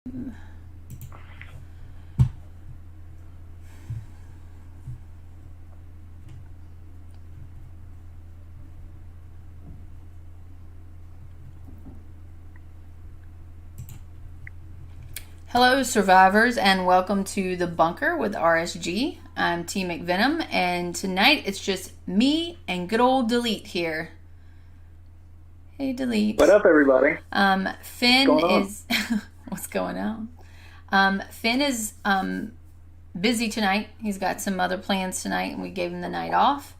Hello, survivors, and welcome to the bunker with RSG. I'm T McVenom, and tonight it's just me and good old Delete here. Hey, Delete. What up, everybody? Finn is what's going on? Finn is busy tonight. He's got some other plans tonight, and we gave him the night off.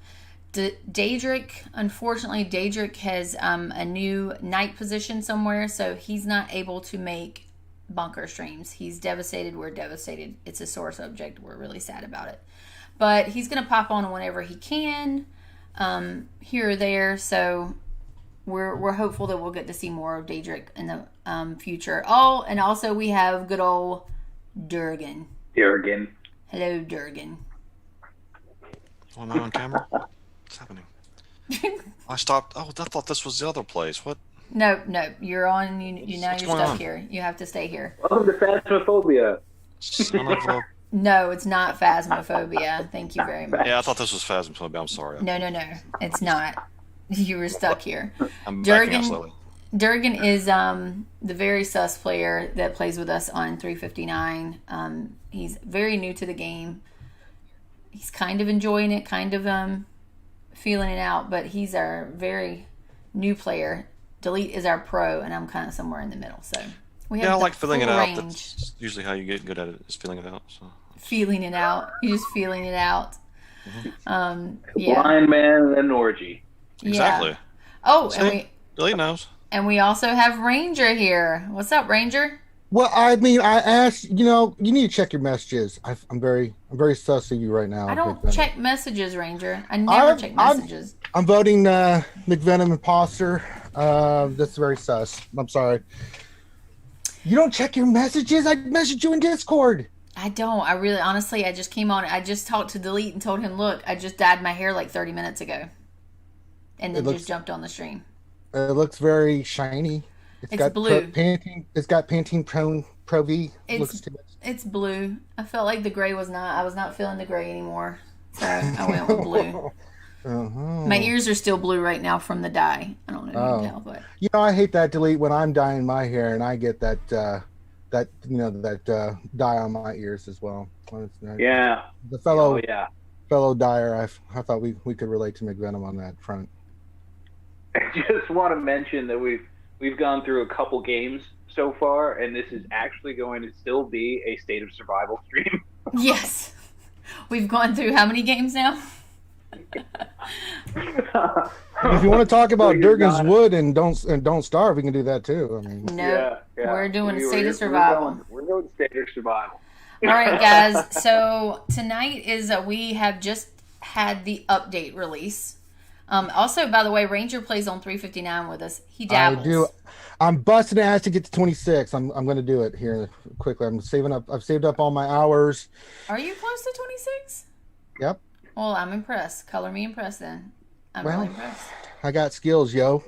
Daedric, unfortunately, Daedric has a new night position somewhere, so he's not able to make bunker streams. He's devastated. We're devastated. It's a sore subject. We're really sad about it. But he's going to pop on whenever he can, here or there. So we're hopeful that we'll get to see more of Daedric in the future. Oh, and also we have good old Durgan. Durgan. Hello, Durgan. Oh, am I on camera? What's happening? I stopped. Oh, I thought this was the other place. What? No, you're on. You now What's you're going stuck on? here. You have to stay here. Welcome to Phasmophobia. Son of a... No, it's not Phasmophobia. Thank you very much. Yeah, I thought this was Phasmophobia. I'm sorry. No, it's not. You were stuck here. I'm backing out slowly. Durgan is the very sus player that plays with us on 359. He's very new to the game. He's kind of enjoying it, kind of feeling it out, but he's our very new player. Delete is our pro, and I'm kind of somewhere in the middle. So we have Yeah, I like feeling it out. range. That's usually how you get good at it, is feeling it out. So. Feeling it out. You're just feeling it out. Yeah. Blind man and an orgy. Exactly. Yeah. Oh, See? Delete knows. and we also have Ranger here. What's up, Ranger? Well, I mean, I asked, you need to check your messages. I'm very sus of you right now. I don't McVenom. check messages, Ranger. I never check messages. I'm voting McVenom imposter. That's very sus. I'm sorry. You don't check your messages? I messaged you in Discord. I don't. I really, honestly, I just came on. I just talked to Delete and told him, look, I just dyed my hair like 30 minutes ago. And then just jumped on the stream. It looks very shiny. It's got blue. It's got Pantene Pro V. It's blue. I felt like the gray I was not feeling the gray anymore. So I went with blue. Uh-huh. My ears are still blue right now from the dye. I don't know if you can tell, but. I hate that Delete when I'm dyeing my hair and I get that dye on my ears as well. Yeah. The fellow Oh, yeah. dyer, I thought we could relate to McVenom on that front. I just want to mention that we've gone through a couple games so far, and this is actually going to still be a State of Survival stream. Yes. We've gone through how many games now? If you want to talk about Durgan's Wood and don't starve, we can do that too. I mean, No. Yeah. We're doing State of Survival. We're going State of Survival. All right, guys. So tonight is we have just had the update release. Also, by the way, Ranger plays on 359 with us. He dabbles. I do. I'm busting ass to get to 26. I'm going to do it here quickly. I'm saving up. I've saved up all my hours. Are you close to 26? Yep. Well, I'm impressed. Color me impressed then. I'm really impressed. I got skills, yo.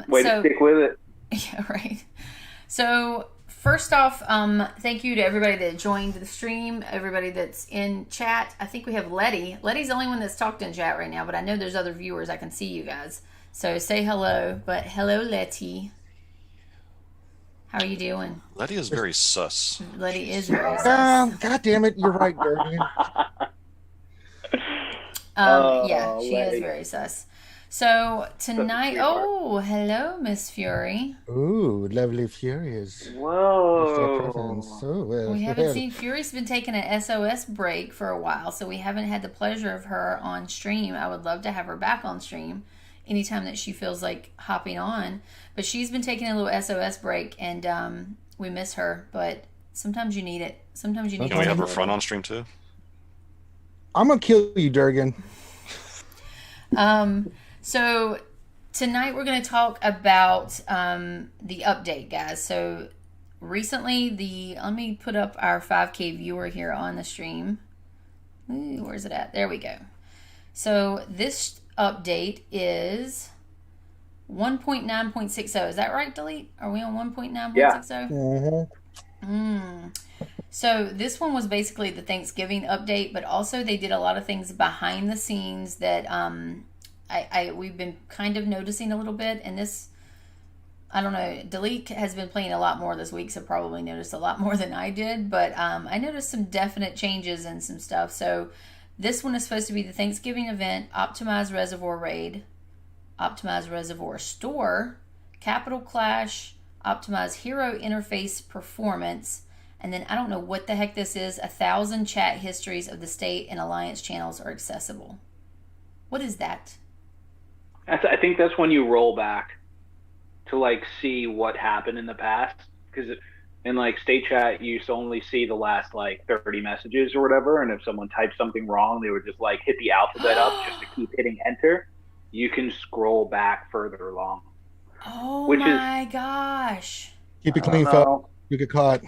Way to stick with it. Yeah, right. So first off, thank you to everybody that joined the stream, everybody that's in chat. I think we have Letty. Letty's the only one that's talked in chat right now, but I know there's other viewers. I can see you guys. So say hello. But hello, Letty. How are you doing? Letty is very sus. Letty is very sus. God damn it, you're right, Durgan. Yeah, she is Letty. very sus. So tonight, hello, Miss Fury. Ooh, lovely Furious. Whoa. So well. We haven't seen Fury's been taking an SOS break for a while, so we haven't had the pleasure of her on stream. I would love to have her back on stream anytime that she feels like hopping on. But she's been taking a little SOS break, and we miss her. But sometimes you need it. Sometimes you need. Can we have her front on stream too? I'm gonna kill you, Durgan. So tonight we're going to talk about the update, guys. So recently, let me put up our 5K viewer here on the stream. Ooh, where's it at? There we go. So this update is 1.9.60. Is that right, Delete? Are we on 1.9.60? Yeah. Mm-hmm. So this one was basically the Thanksgiving update, but also they did a lot of things behind the scenes that we've been kind of noticing a little bit. And this, I don't know, Delete has been playing a lot more this week, so probably noticed a lot more than I did. But I noticed some definite changes and some stuff. So this one is supposed to be the Thanksgiving event, Optimize Reservoir Raid, Optimize Reservoir Store, Capital Clash, Optimize Hero Interface Performance, and then I don't know what the heck this is. 1,000 chat histories of the state and alliance channels are accessible. What is that? I think that's when you roll back to like see what happened in the past, because in like state chat you used to only see the last like 30 messages or whatever, and if someone typed something wrong, they would just like hit the alphabet up just to keep hitting enter. You can scroll back further along. Oh my gosh! Keep it clean, folks. You get caught.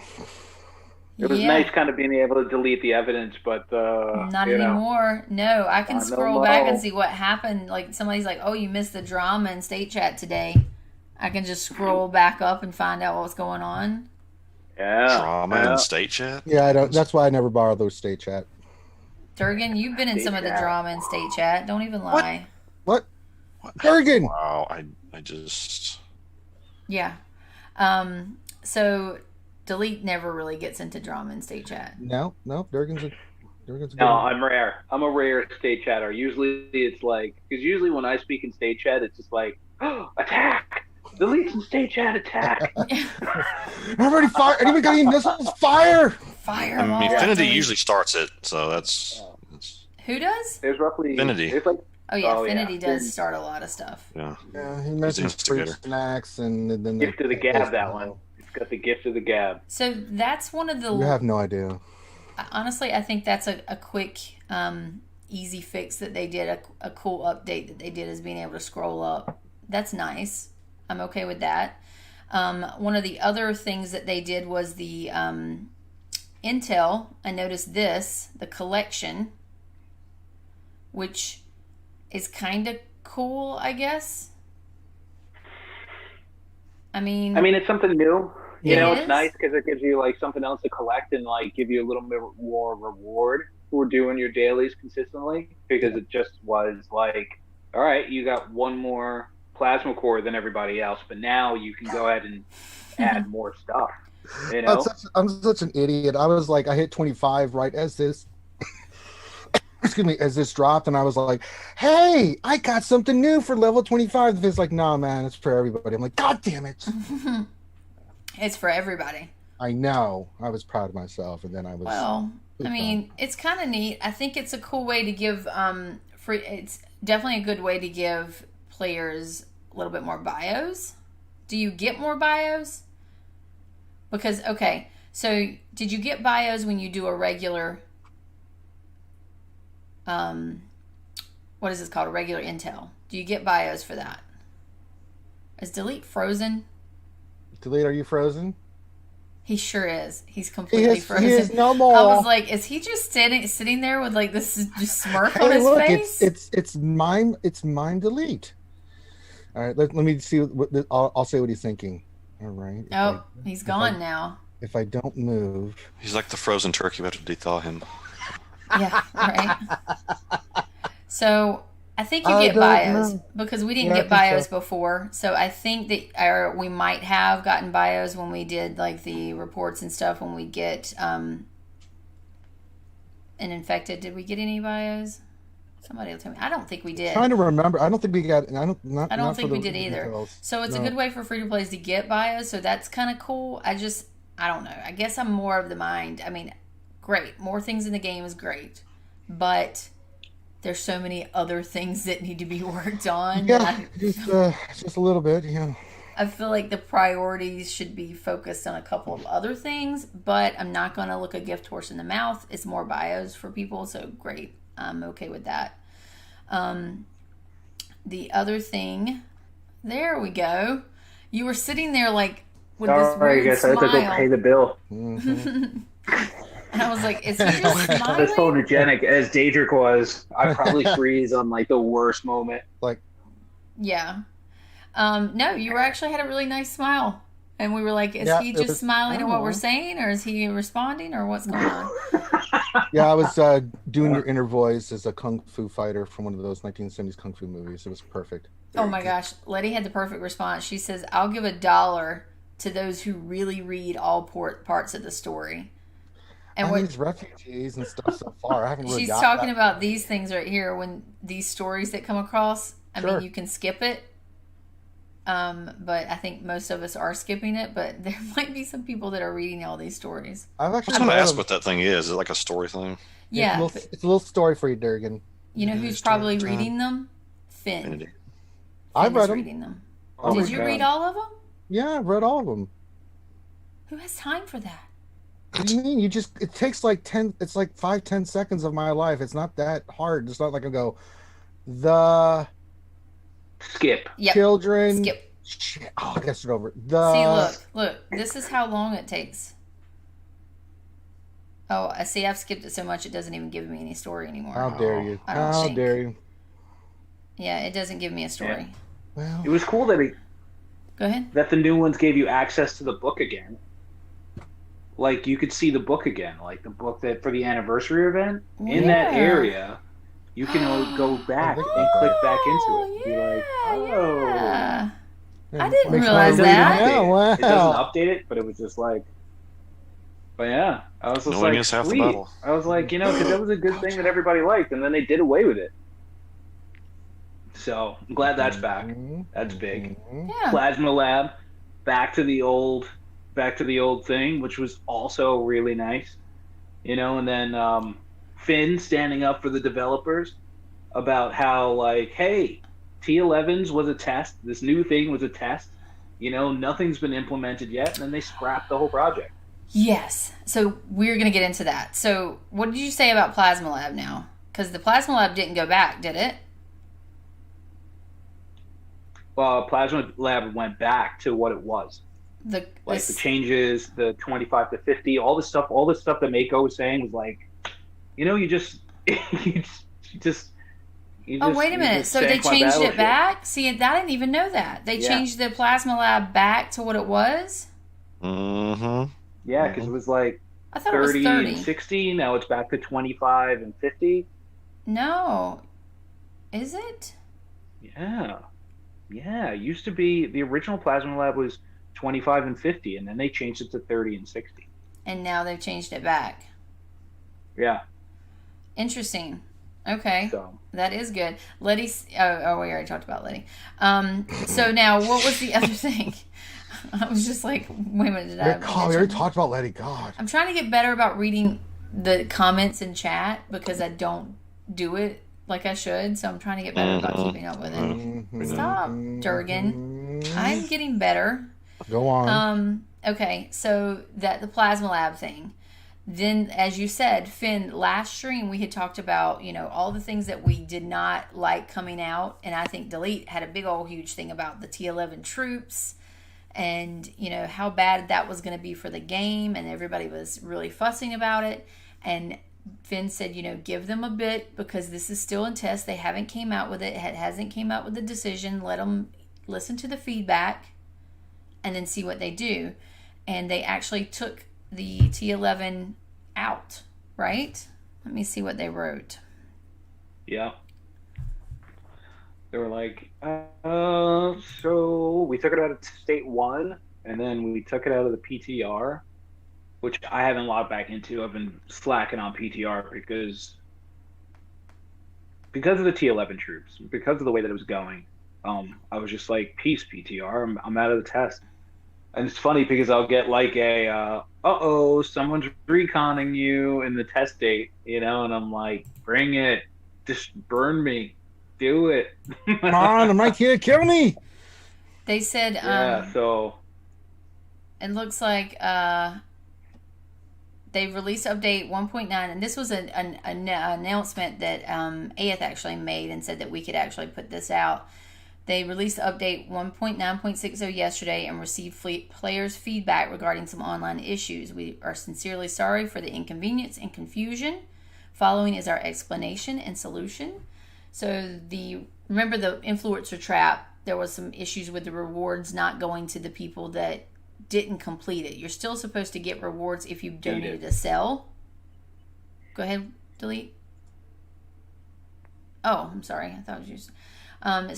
It was nice kind of being able to delete the evidence, but not anymore. No, I can scroll back and see what happened. Like somebody's like, "Oh, you missed the drama in state chat today." I can just scroll back up and find out what's going on. Yeah, drama in state chat. Yeah, I don't. That's why I never borrow those state chat. Durgan, you've been in some of the drama in state chat. Don't even lie. What? Durgan. Wow, I just. Yeah. So Delete never really gets into drama in state chat. No, Durgan's a no, I'm rare. I'm a rare state chatter. Usually it's like, because usually when I speak in state chat, it's just like, oh, attack! Delete in state chat, attack! Everybody fire! Anyone got any missiles? Fire! Fire! I mean, Infinity usually starts it, so that's. Who does? There's roughly Infinity. There's like, Infinity does start a lot of stuff. Yeah. Yeah, he mentions free snacks and then gift of the gab. That one. It's got the gift of the gab. So that's one of the. You have no idea. Honestly, I think that's a quick, easy fix that they did. A cool update that they did is being able to scroll up. That's nice. I'm okay with that. One of the other things that they did was the Intel. I noticed the collection, which is kind of cool, I guess. I mean, it's something new. You know, it's nice because it gives you like something else to collect and like give you a little bit more reward for doing your dailies consistently. Because it just was like, all right, you got one more plasma core than everybody else, but now you can go ahead and add more stuff. You know, I'm such an idiot. I was like, I hit 25 right as this. As this dropped, and I was like, hey, I got something new for level 25. It's like, nah, man, it's for everybody. I'm like, God damn it. It's for everybody. I know. I was proud of myself, and then I was. Well, I mean, it's kind of neat. I think it's a cool way to give free. It's definitely a good way to give players a little bit more bios. Do you get more bios? Because so did you get bios when you do a regular? What is this called? A regular intel. Do you get bios for that? Is Delete frozen? Delete, are you frozen? He sure is. He's completely frozen. He is no more. I was like, is he just sitting there with like this just smirk on his face? It's mime Delete. All right, let me see. I'll say what he's thinking. All right. He's gone now. If I don't move, he's like the frozen turkey. We have to dethaw him. Yeah, right. So I think you get bios because we didn't get bios before. So I think that we might have gotten bios when we did like the reports and stuff. When we get an infected, did we get any bios? Somebody will tell me. I don't think we did. I'm trying to remember. I don't think we got. I don't think we did either. Details. So it's a good way for free to plays to get bios. So that's kind of cool. I don't know. I guess I'm more of the mind. I mean, great. More things in the game is great, but there's so many other things that need to be worked on. Yeah, just a little bit. Yeah. I feel like the priorities should be focused on a couple of other things, but I'm not going to look a gift horse in the mouth. It's more bios for people, so great. I'm okay with that. The other thing, there we go. You were sitting there like with this weird smile. I have to go pay the bill. Mm-hmm. And I was like, is he just smiling? As photogenic as Daedric was, I probably freeze on like the worst moment. Like, yeah. No, you actually had a really nice smile. And we were like, is he just smiling at what we're saying, or is he responding, or what's going on? Yeah, I was doing your inner voice as a kung fu fighter from one of those 1970s kung fu movies. It was perfect. Oh my gosh. Letty had the perfect response. She says, I'll give $1 to those who really read all parts of the story. And these refugees and stuff so far, I haven't really. She's talking about these things right here. When these stories that come across, I mean, you can skip it. But I think most of us are skipping it. But there might be some people that are reading all these stories. I was going to ask what that thing is. Is it like a story thing? Yeah, it's a little story for you, Durgan. You know who's probably reading them? Finn. I've read them. Reading them. Did you read all of them? Yeah, I've read all of them. Who has time for that? What do you mean? It takes like 5-10 seconds of my life. It's not that hard. It's not like I go, the skip. Children. Skip. Shit. Oh, I guess it's over. See, look. This is how long it takes. Oh, I see. I've skipped it so much it doesn't even give me any story anymore. How dare you? How dare you? Yeah, it doesn't give me a story. Yeah. Well, it was cool that Go ahead. That the new ones gave you access to the book again. Like, you could see the book again, like the book that for the anniversary event in that area. You can go back and click back into it. Be like, yeah. I didn't realize that. It doesn't update it, but it was just like. But yeah, I was just like, sweet. I was like, because that was a good thing that everybody liked, and then they did away with it. So I'm glad that's back. That's big. Yeah. Plasma Lab, back to the old thing, which was also really nice. And then Finn standing up for the developers about how, like, hey, T11s was a test. This new thing was a test. Nothing's been implemented yet, and then they scrapped the whole project. Yes. So we're going to get into that. So what did you say about Plasma Lab now? Because the Plasma Lab didn't go back, did it? Well, Plasma Lab went back to what it was. The changes, the 25 to 50, all the stuff that Mako was saying was like, you just oh, wait a minute. So they changed it back? See, I didn't even know that. They changed the Plasma Lab back to what it was? Mm-hmm. Yeah, because it was like I thought 30, it was 30 and 60. Now it's back to 25 and 50. No. Is it? Yeah. Yeah, it used to be the original Plasma Lab was 25 and 50, and then they changed it to 30 and 60. And now they've changed it back. Yeah. Interesting. Okay. So. That is good. Letty. Oh, we already talked about Letty. So now, what was the other thing? I was just like, wait a minute. We already talked about Letty. God. I'm trying to get better about reading the comments in chat because I don't do it like I should. So I'm trying to get better about keeping up with it. Stop, Durgan. I'm getting better. Go on. Okay. So the Plasma Lab thing. Then, as you said, Finn, last stream we had talked about, all the things that we did not like coming out. And I think Delete had a big old huge thing about the T11 troops and, how bad that was going to be for the game. And everybody was really fussing about it. And Finn said, give them a bit because this is still in test. They haven't came out with it. It hasn't came out with the decision. Let them listen to the feedback and then see what they do. And they actually took the T11 out, right? Let me see what they wrote. Yeah. They were like, so we took it out of State 1, and then we took it out of the PTR, which I haven't logged back into. I've been slacking on PTR because of the T11 troops, because of the way that it was going. I was just like, peace, PTR. I'm out of the test. And it's funny because I'll get like a, someone's reconning you in the test date, and I'm like, bring it. Just burn me. Do it. Come on, I'm not here. Kill me. They said, so. It looks like they released update 1.9, and this was an announcement that Aeth actually made and said that we could actually put this out. They released update 1.9.60 yesterday and received players' feedback regarding some online issues. We are sincerely sorry for the inconvenience and confusion. Following is our explanation and solution. So remember the influencer trap, there was some issues with the rewards not going to the people that didn't complete it. You're still supposed to get rewards if you've donated a cell. Go ahead, delete. Oh, I'm sorry. I thought it was just...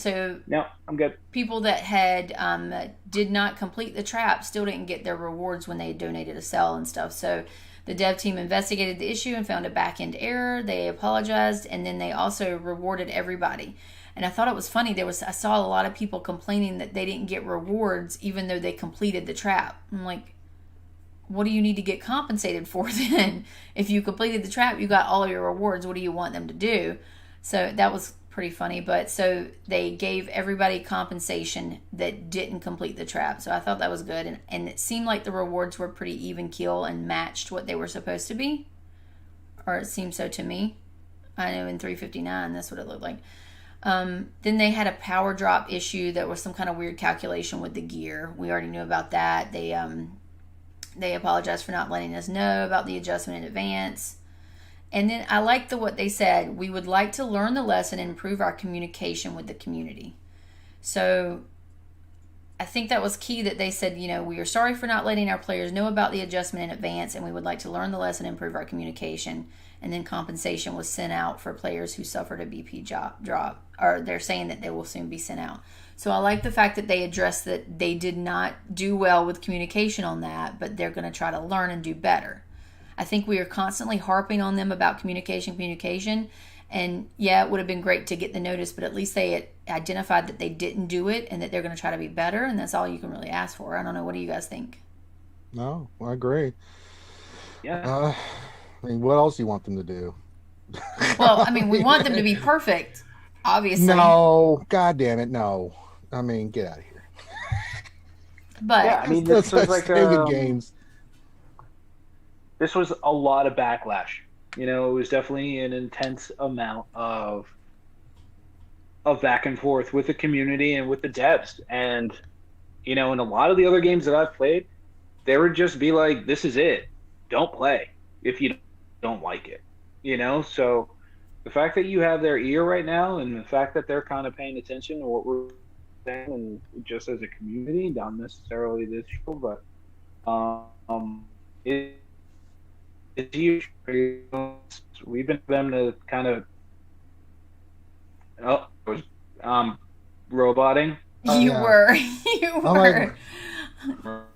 so no, I'm good. People that had did not complete the trap still didn't get their rewards when they donated a cell and stuff. So the dev team investigated the issue and found a back-end error. They apologized, and then they also rewarded everybody. And I thought it was funny. I saw a lot of people complaining that they didn't get rewards even though they completed the trap. I'm like, what do you need to get compensated for then? If you completed the trap, you got all of your rewards. What do you want them to do? So that was pretty funny. But so they gave everybody compensation that didn't complete the trap. So I thought that was good. And it seemed like the rewards were pretty even keel and matched what they were supposed to be. Or it seemed so to me. I know in 359, that's what it looked like. Then they had a power drop issue that was some kind of weird calculation with the gear. We already knew about that. They apologized for not letting us know about the adjustment in advance. And then I liked what they said. We would like to learn the lesson and improve our communication with the community. So I think that was key that they said, we are sorry for not letting our players know about the adjustment in advance, and we would like to learn the lesson and improve our communication. And then compensation was sent out for players who suffered a BP drop, or they're saying that they will soon be sent out. So I like the fact that they addressed that they did not do well with communication on that, but they're going to try to learn and do better. I think we are constantly harping on them about communication. And yeah, it would have been great to get the notice, but at least they identified that they didn't do it and that they're going to try to be better. And that's all you can really ask for. I don't know. What do you guys think? No, I agree. Yeah. What else do you want them to do? Well, we want them to be perfect, obviously. No, God damn it, no. Get out of here. But yeah, this was like games. This was a lot of backlash. It was definitely an intense amount of back and forth with the community and with the devs. And in a lot of the other games that I've played, they would just be like, "This is it. Don't play if you don't like it." So the fact that you have their ear right now, and the fact that they're kind of paying attention to what we're saying, and just as a community, not necessarily this show, but it's huge. We've been them to kind of roboting. You were.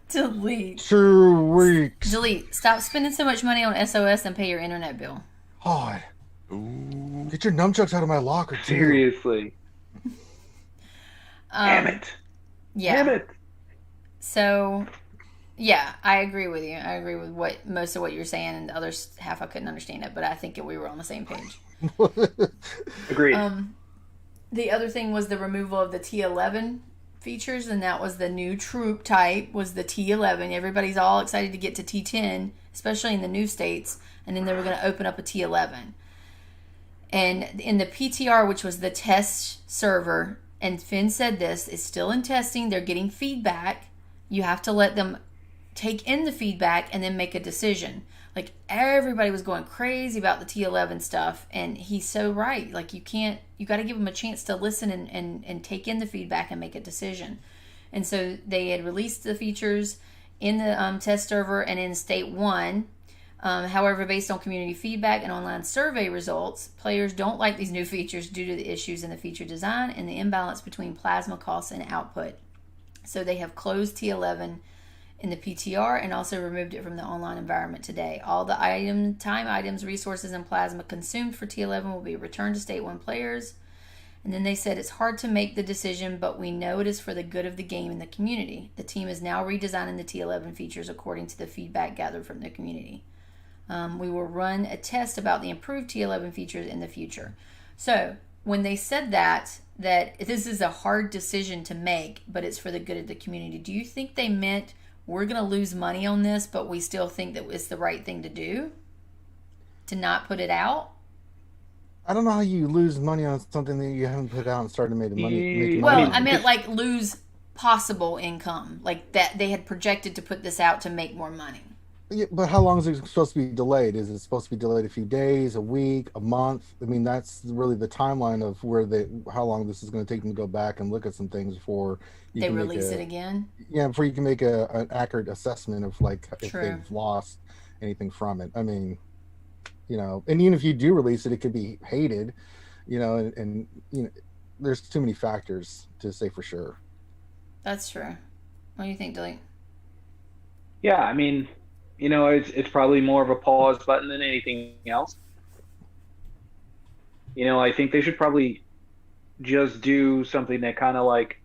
Delete. 2 weeks. Delete. Stop spending so much money on SOS and pay your internet bill. God. Get your nunchucks out of my locker, too. Seriously. Damn it. Yeah. Damn it. So, yeah, I agree with you. I agree with most of what you're saying, and the other half I couldn't understand it, but I think we were on the same page. Agreed. The other thing was the removal of the T11 features, and that was the new troop type, was the T11. Everybody's all excited to get to T10, especially in the new states, and then they were going to open up a T11. And in the PTR, which was the test server, and Finn said this, is still in testing. They're getting feedback. You have to let them take in the feedback and then make a decision. Like, everybody was going crazy about the T11 stuff, and he's so right. Like, you got to give them a chance to listen and take in the feedback and make a decision. And so they had released the features in the test server and in State 1. However, based on community feedback and online survey results, players don't like these new features due to the issues in the feature design and the imbalance between plasma costs and output. So they have closed T11 in the PTR and also removed it from the online environment today. All the time items, resources, and plasma consumed for T11 will be returned to State 1 players. And then they said it's hard to make the decision, but we know it is for the good of the game and the community. The team is now redesigning the T11 features according to the feedback gathered from the community. We will run a test about the improved T11 features in the future. So when they said that this is a hard decision to make, but it's for the good of the community, do you think they meant we're going to lose money on this, but we still think that it's the right thing to do? To not put it out? I don't know how you lose money on something that you haven't put out and started making money. Well, I meant like lose possible income. Like that they had projected to put this out to make more money. Yeah, but how long is it supposed to be delayed? Is it supposed to be delayed a few days, a week, a month? I mean, that's really the timeline of how long this is going to take them to go back and look at some things before you They can make release it again. before you can make an accurate assessment of like if True. they've lost anything from it. I mean, and even if you do release it, it could be hated, and there's too many factors to say for sure. That's true. What do you think, Dilly? Yeah, I mean, it's probably more of a pause button than anything else. I think they should probably just do something that kind of like,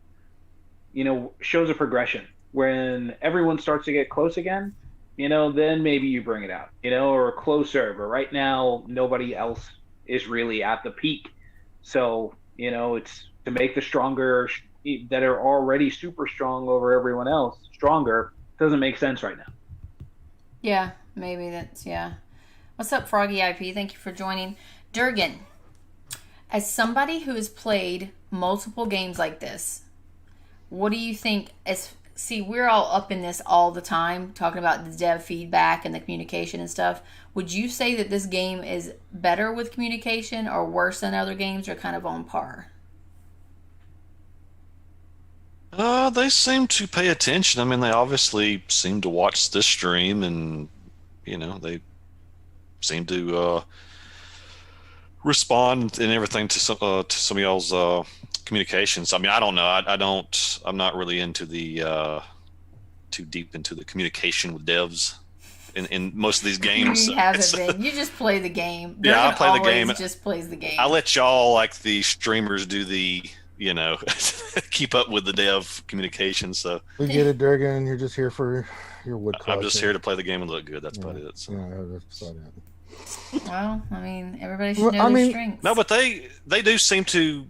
shows a progression. When everyone starts to get close again, then maybe you bring it out, or closer. But right now, nobody else is really at the peak. So, it's to make the stronger that are already super strong over everyone else stronger doesn't make sense right now. Yeah, maybe yeah. What's up, Froggy IP? Thank you for joining. Durgan, as somebody who has played multiple games like this, what do you think? See, we're all up in this all the time, talking about the dev feedback and the communication and stuff. Would you say that this game is better with communication or worse than other games, or kind of on par? They seem to pay attention. I mean, they obviously seem to watch this stream, and they seem to respond and everything to some of y'all's communications. I mean, I don't know. I'm not really into the too deep into the communication with devs in most of these games. You haven't been. You just play the game. Yeah, I play the game. Just plays the game. I let y'all, like the streamers, do the keep up with the dev communication. So we get it, Durgan. You're just here for your wood. I'm just here to play the game and look good. That's about it. So. Yeah, that's about it. Well, I mean, everybody should know their strengths. No, but they do seem to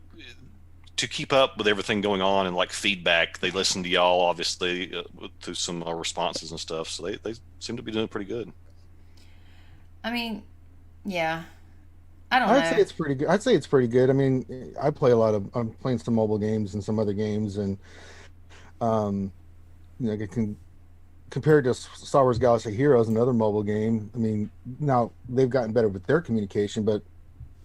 keep up with everything going on and like feedback. They listen to y'all, obviously, through some responses and stuff. So they seem to be doing pretty good. I mean, yeah. I'd say it's pretty good. I'd say it's pretty good. I mean, I'm playing some mobile games and some other games, and compared to Star Wars Galaxy Heroes, another mobile game. I mean, now they've gotten better with their communication, but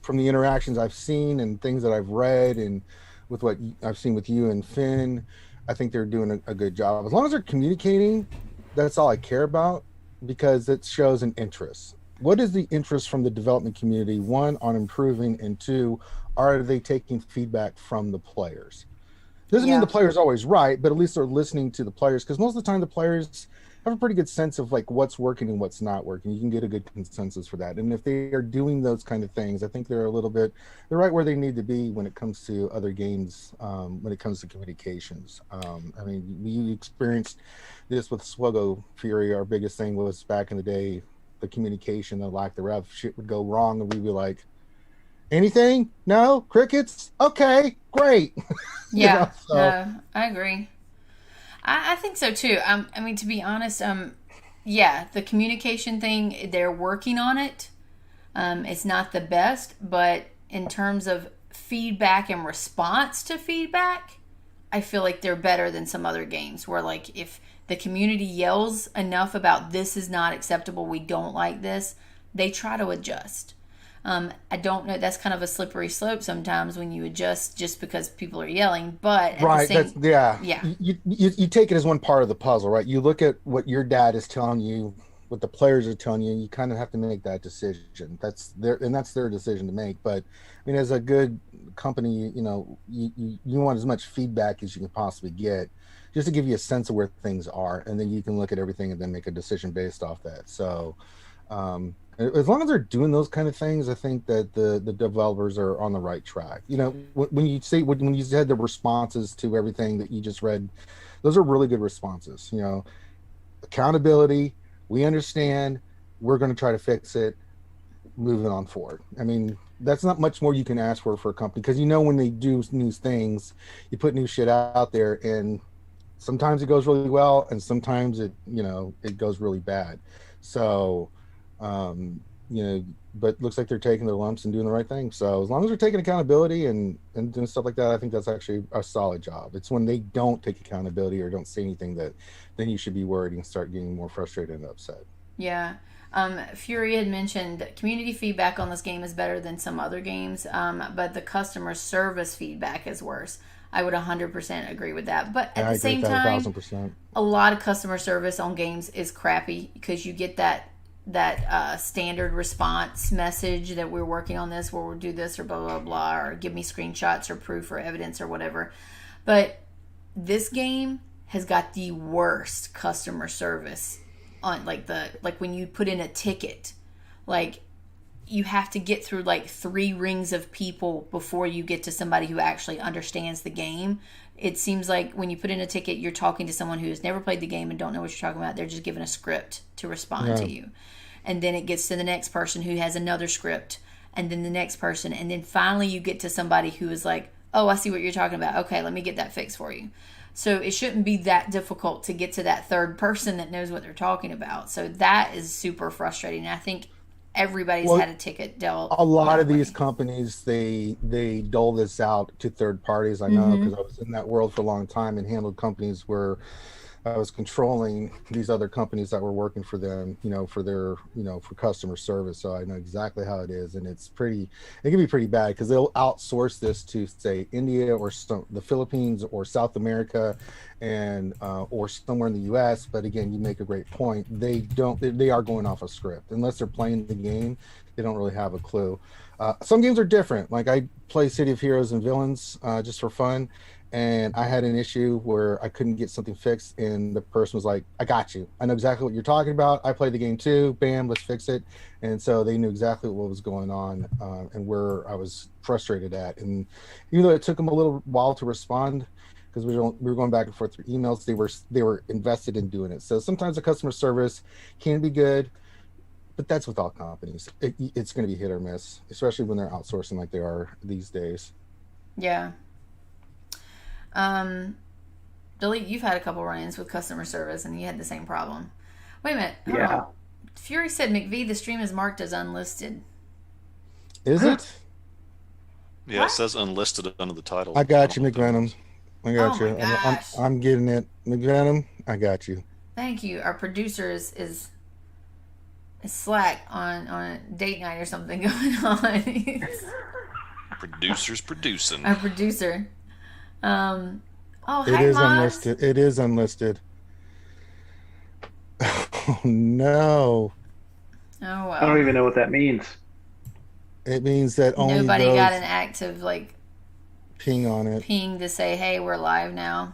from the interactions I've seen and things that I've read, and with what I've seen with you and Finn, I think they're doing a good job. As long as they're communicating, that's all I care about, because it shows an interest. What is the interest from the development community? One, on improving, and two, are they taking feedback from the players? Doesn't mean the player's always right, but at least they're listening to the players, because most of the time the players have a pretty good sense of like what's working and what's not working. You can get a good consensus for that. And if they are doing those kind of things, I think they're right where they need to be when it comes to other games, when it comes to communications. I mean, we experienced this with Swuggo Fury. Our biggest thing was back in the day, the communication, the lack thereof. Shit would go wrong, and we'd be like, anything? No? Crickets? Okay, great. Yeah, I agree. I think so too. I mean, to be honest, the communication thing, they're working on it. It's not the best, but in terms of feedback and response to feedback, I feel like they're better than some other games where, like, if the community yells enough about this is not acceptable, we don't like this, they try to adjust. I don't know. That's kind of a slippery slope sometimes when you adjust just because people are yelling. But right, you take it as one part of the puzzle, right? You look at what your dad is telling you, what the players are telling you, and you kind of have to make that decision. That's their decision to make. But I mean, as a good company, you want as much feedback as you can possibly get, just to give you a sense of where things are, and then you can look at everything and then make a decision based off that. So. As long as they're doing those kind of things, I think that the developers are on the right track. When you said the responses to everything that you just read, those are really good responses. Accountability, we understand, we're going to try to fix it, moving on forward. I mean, that's not much more you can ask for a company, because when they do new things, you put new shit out there, and sometimes it goes really well, and sometimes it goes really bad. So. But looks like they're taking their lumps and doing the right thing. So as long as they're taking accountability and doing stuff like that, I think that's actually a solid job. It's when they don't take accountability or don't say anything that then you should be worried and start getting more frustrated and upset. Yeah. Fury had mentioned community feedback on this game is better than some other games, but the customer service feedback is worse. I would 100% agree with that. But at the same time, 1,000%. a lot of customer service on games is crappy because you get that standard response message that we're working on this, where we'll do this or blah blah blah, or give me screenshots or proof or evidence or whatever. But this game has got the worst customer service on like when you put in a ticket, like you have to get through like 3 rings of people before you get to somebody who actually understands the game. It seems like when you put in a ticket, you're talking to someone who has never played the game and don't know what you're talking about. They're just given a script to respond to you. And then it gets to the next person who has another script, and then the next person. And then finally you get to somebody who is like, oh, I see what you're talking about. Okay, let me get that fixed for you. So it shouldn't be that difficult to get to that third person that knows what they're talking about. So that is super frustrating. And I think everybody's had a ticket dealt. A lot of these companies, they dole this out to third parties. I know because I was in that world for a long time and handled companies where I was controlling these other companies that were working for them, for their, for customer service. So I know exactly how it is, and it can be pretty bad because they'll outsource this to say India or the Philippines or South America, and or somewhere in the U.S. But again, you make a great point. They are going off a script unless they're playing the game. They don't really have a clue. Some games are different. Like I play City of Heroes and Villains just for fun. And I had an issue where I couldn't get something fixed, and the person was like, I got you. I know exactly what you're talking about. I played the game too. Bam, let's fix it. And so they knew exactly what was going on and where I was frustrated at. And even though it took them a little while to respond, because we were going back and forth through emails, they were invested in doing it. So sometimes the customer service can be good, but that's with all companies. It's going to be hit or miss, especially when they're outsourcing like they are these days. Yeah. Delete, you've had a couple run-ins with customer service and you had the same problem. Wait a minute. Hold on. Fury said, McVie, the stream is marked as unlisted. Is it? Yeah, it says unlisted under the title. I got you, McVenom. I got you. Gosh. I'm getting it. McVenom, I got you. Thank you. Our producer is slack on a date night or something going on. Producer's producing. Our producer. Hi, It is Maz. unlisted. It is unlisted. Oh no. Oh well. I don't even know what that means. It means that only nobody those got an active ping on it. ping to say, hey, we're live now.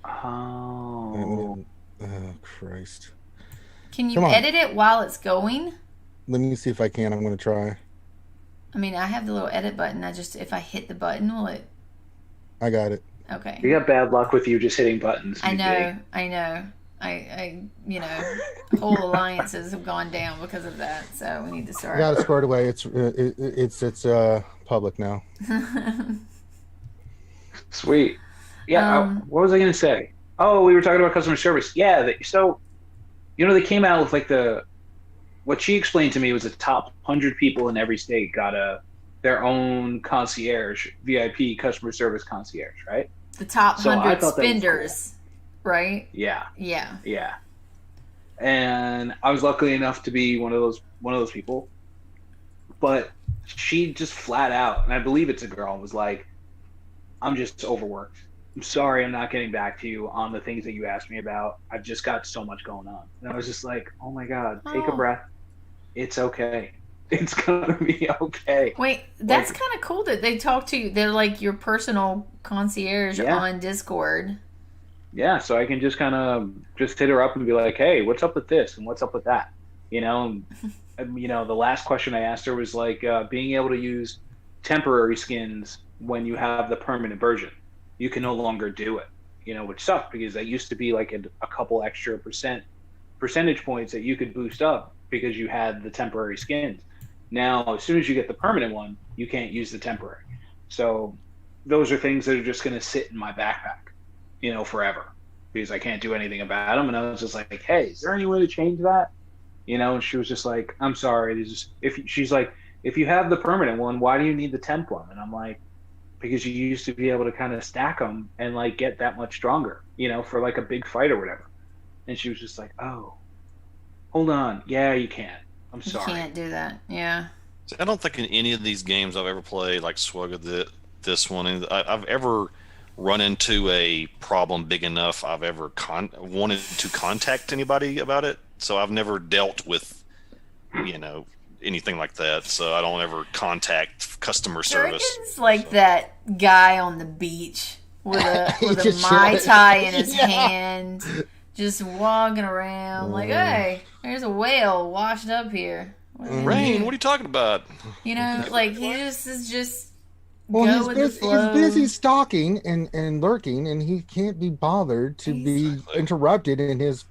Oh. Oh Christ. Can you edit it while it's going? Let me see if I can. I'm going to try. I mean, I have the little edit button. If I hit the button, will it? I got it. Okay. You got bad luck with you just hitting buttons. I know. I whole alliances have gone down because of that. So we need to start. I got it squared away. It's public now. Sweet. Yeah. What was I going to say? Oh, we were talking about customer service. Yeah. They came out with what she explained to me was the top 100 people in every state got their own concierge, VIP customer service concierge, right? The top 100 spenders, cool. Right? Yeah. Yeah. Yeah. And I was lucky enough to be one of those people. But she just flat out, and I believe it's a girl, was like, I'm just overworked. I'm sorry I'm not getting back to you on the things that you asked me about. I've just got so much going on. And I was just like, oh my God, take a breath. It's okay. It's gonna be okay. Wait, that's kind of cool that they talk to you. They're like your personal concierge on Discord. Yeah, so I can just kind of just hit her up and be like, hey, what's up with this and what's up with that? The last question I asked her was like being able to use temporary skins when you have the permanent version. You can no longer do it, which sucked because that used to be like a couple extra percentage points that you could boost up because you had the temporary skins. Now, as soon as you get the permanent one, you can't use the temporary. So those are things that are just going to sit in my backpack, forever because I can't do anything about them. And I was just like, hey, is there any way to change that? And she was just like, I'm sorry. She's like, if you have the permanent one, why do you need the temp one? And I'm like, because you used to be able to kind of stack them and like get that much stronger, for like a big fight or whatever. And she was just like, oh, Hold on. Yeah, you can. I'm You sorry. can't do that. Yeah. I don't think in any of these games I've ever played, like Swugga, this one, and I've ever run into a problem big enough I've ever wanted to contact anybody about it. So I've never dealt with, anything like that. So I don't ever contact customer service. It's like that guy on the beach with a Mai Tai in his hand, just walking around like, hey, there's a whale washed up here. Rain, what are you talking about? Like he is just well, he's busy stalking and lurking, and he can't be bothered to be interrupted in his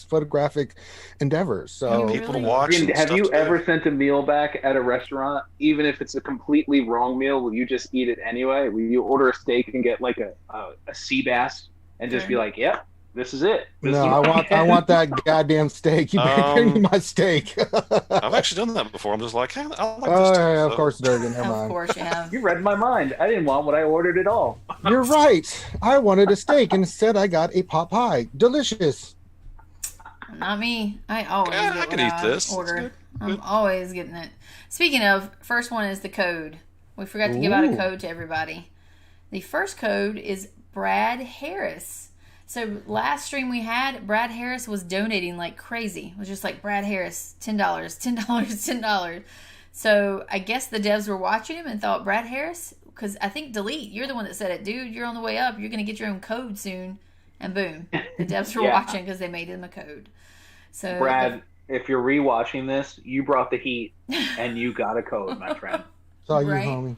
photographic endeavors. So people to watch. Have you ever sent a meal back at a restaurant, even if it's a completely wrong meal? Will you just eat it anyway? Will you order a steak and get like a sea bass and just be like, "Yep, this is it"? I want that goddamn steak. You better bring me my steak. I've actually done that before. I'm just like, hey, I like this. Steak, yeah, of course, Durgan. Never mind. Of course you have. You read my mind. I didn't want what I ordered at all. You're right. I wanted a steak, and instead I got a pot pie. Delicious. Not me. I always get I what can eat this. Order. I'm always getting it. Speaking of, first one is the code. We forgot to give out a code to everybody. The first code is Brad Harris. So last stream we had, Brad Harris was donating like crazy. It was just like, Brad Harris, $10, $10, $10. So I guess the devs were watching him and thought, Brad Harris, because I think Delete, you're the one that said it, dude, you're on the way up. You're going to get your own code soon. And boom, the devs were watching because they made him a code. So Brad, if you're rewatching this, you brought the heat and you got a code, my friend. Saw you, homie.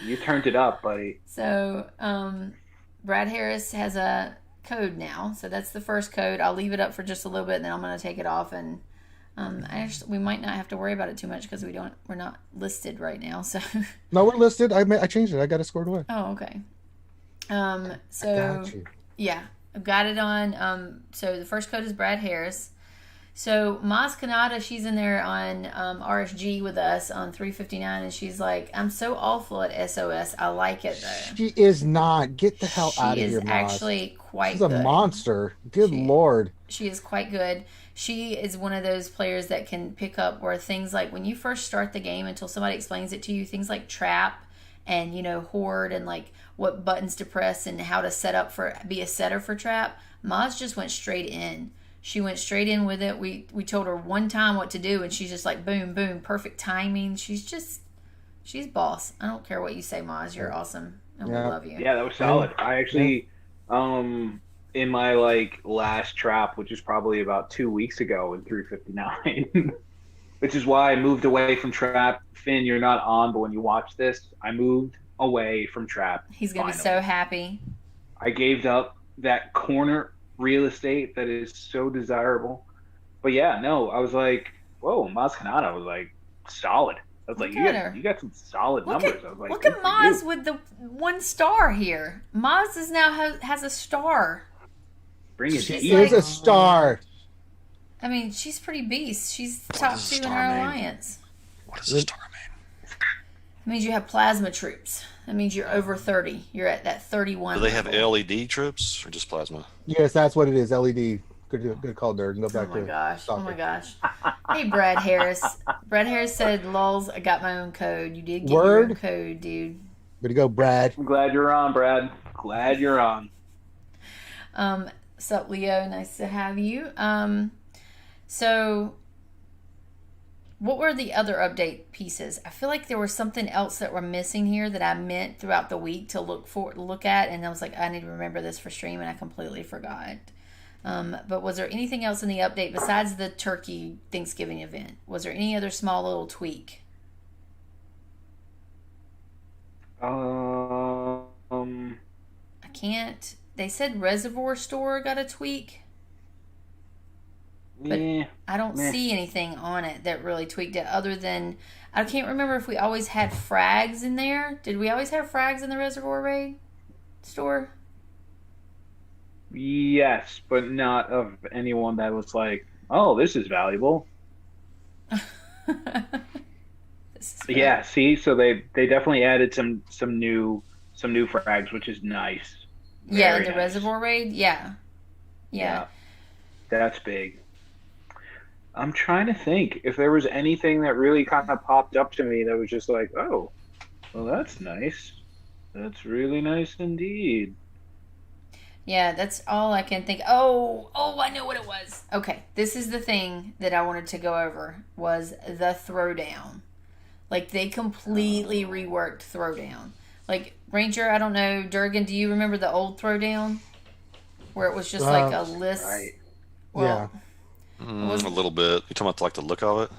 You turned it up, buddy. So Brad Harris has a code now. So that's the first code. I'll leave it up for just a little bit, and then I'm going to take it off. And we might not have to worry about it too much because we're not listed right now. So no, we're listed. I changed it. I got it scored away. Oh, okay. So I got you. Yeah, I've got it on. So the first code is Brad Harris. So Maz Kanata, she's in there on RSG with us on 359, and she's like, I'm so awful at SOS. I like it, though. She is not. Get the hell out of here, Maz. She is actually quite good. She's a monster. Good Lord. She is quite good. She is one of those players that can pick up where things like when you first start the game until somebody explains it to you, things like trap and, horde and like what buttons to press and how to set up be a setter for trap. Maz just went straight in. She went straight in with it. We told her one time what to do, and she's just like, boom, boom, perfect timing. She's boss. I don't care what you say, Maz. You're awesome, and we love you. Yeah, that was solid. I actually, in my last trap, which is probably about 2 weeks ago in 359, which is why I moved away from trap. Finn, you're not on, but when you watch this, I moved away from trap. He's gonna be so happy. I gave up that corner real estate that is so desirable. But yeah, no, I was like, whoa, Maz Kanata was like solid. I was like, you got some solid numbers. I was like, look at Maz with the 1 star here. Maz is now has a star. Bring it. She is a star. I mean, she's pretty beast. She's top 2 in our alliance. What does a star mean? It means you have plasma troops. That means you're over 30. You're at that 31. Do they have LED troops or just plasma? Yes, that's what it is. LED. Good call, Dirk. Go back to Oh my gosh. Hey, Brad Harris. Brad Harris said, "Lols, I got my own code." You did get your own code, dude. Way to go, Brad. I'm glad you're on, Brad. Glad you're on. Sup, Leo? Nice to have you. So what were the other update pieces? I feel like there was something else that we're missing here that I meant throughout the week to look at, and I was like, I need to remember this for stream, and I completely forgot. But was there anything else in the update besides the turkey Thanksgiving event? Was there any other small little tweak? I can't. They said Reservoir Store got a tweak. But I don't see anything on it that really tweaked it other than I can't remember if we always had frags in there. Did we always have frags in the Reservoir Raid store? Yes, but not of anyone that was like, oh, this is valuable. Yeah, see, so they definitely added some new frags, which is nice. Yeah, in the Reservoir Raid, yeah. That's big. I'm trying to think if there was anything that really kind of popped up to me that was just like, oh, well, that's nice. That's really nice indeed. Yeah, that's all I can think. Oh, I know what it was. Okay, this is the thing that I wanted to go over was the Throwdown. Like they completely reworked Throwdown. Like Ranger, I don't know, Durgan, do you remember the old Throwdown where it was just like a list? Right. Well, a little bit. You talking about like the look of it?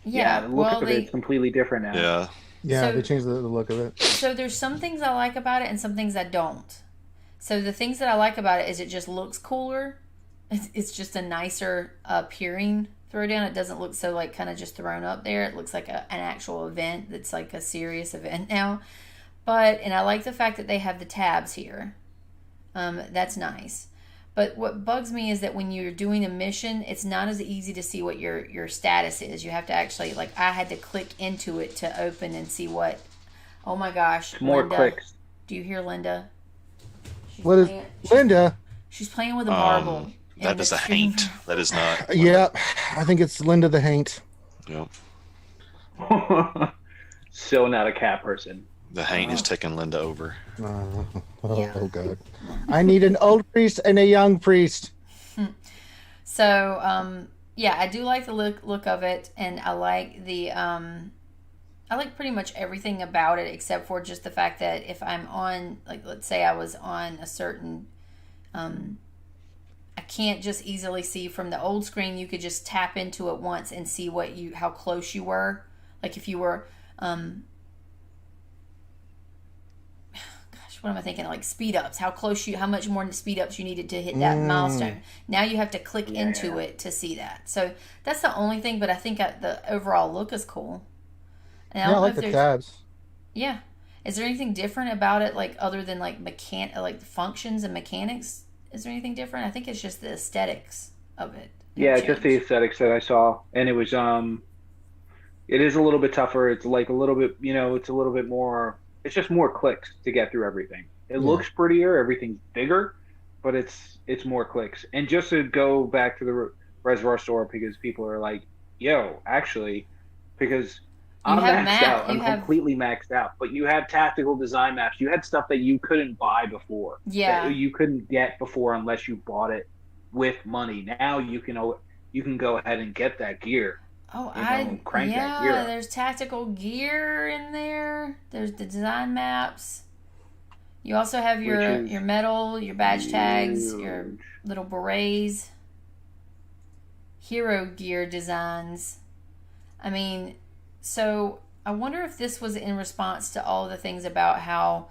Yeah, the look of it's completely different now. Yeah. Yeah, So- they changed the look of it. So there's some things I like about it and some things I don't. So the things that I like about it is it just looks cooler. It's just a nicer appearing Throwdown. It doesn't look so like kind of just thrown up there. It looks like an actual event that's like a serious event now. And I like the fact that they have the tabs here. That's nice. But what bugs me is that when you're doing a mission, it's not as easy to see what your status is. You have to actually, like, I had to click into it to open and see what. Oh my gosh, More Linda, clicks. do you hear Linda? She's What is Linda? She's playing with a marble. That is a haint. That is not. Yeah, I think it's Linda the Haint. Yep. So not a cat person. The haint is taking Linda over. Oh God! I need an old priest and a young priest. So, yeah, I do like the look of it, and I like the I like pretty much everything about it except for just the fact that if I'm on, like, let's say I was on a certain, I can't just easily see from the old screen. You could just tap into it once and see how close you were. Like if you were, what am I thinking? Like speed ups, how much more speed ups you needed to hit that milestone. Now you have to click into it to see that. So that's the only thing, but I think the overall look is cool. And I like the tabs. Yeah. Is there anything different about it, like other than like like functions and mechanics? Is there anything different? I think it's just the aesthetics of it. Yeah, just the aesthetics that I saw, and it was it is a little bit tougher. It's like a little bit, it's a little bit more. It's just more clicks to get through everything. It looks prettier, everything's bigger, but it's more clicks. And just to go back to the Reservoir store, because people are like, "Yo, actually," because I'm maxed out. I'm completely maxed out. But you have tactical design maps. You had stuff that you couldn't buy before. Yeah. That you couldn't get before unless you bought it with money. Now you can go ahead and get that gear. Oh, crank that gear up. There's tactical gear in there. There's the design maps. You also have your medal, your badge tags, your little berets, hero gear designs. I mean, so I wonder if this was in response to all the things about how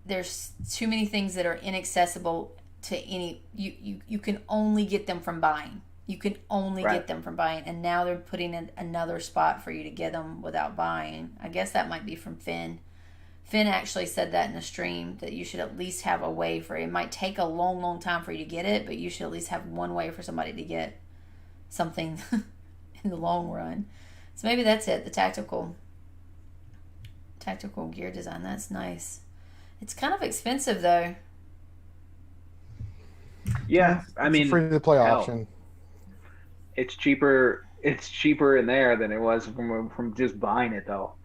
there's too many things that are inaccessible to any. You can only get them from buying. You can only get them from buying, and now they're putting in another spot for you to get them without buying. I guess that might be from Finn. Finn actually said that in the stream, that you should at least have a way for it. It might take a long, long time for you to get it, but you should at least have one way for somebody to get something in the long run. So maybe that's it, the tactical gear design. That's nice. It's kind of expensive, though. Yeah, I mean, free to play option. It's cheaper. It's cheaper in there than it was from just buying it, though.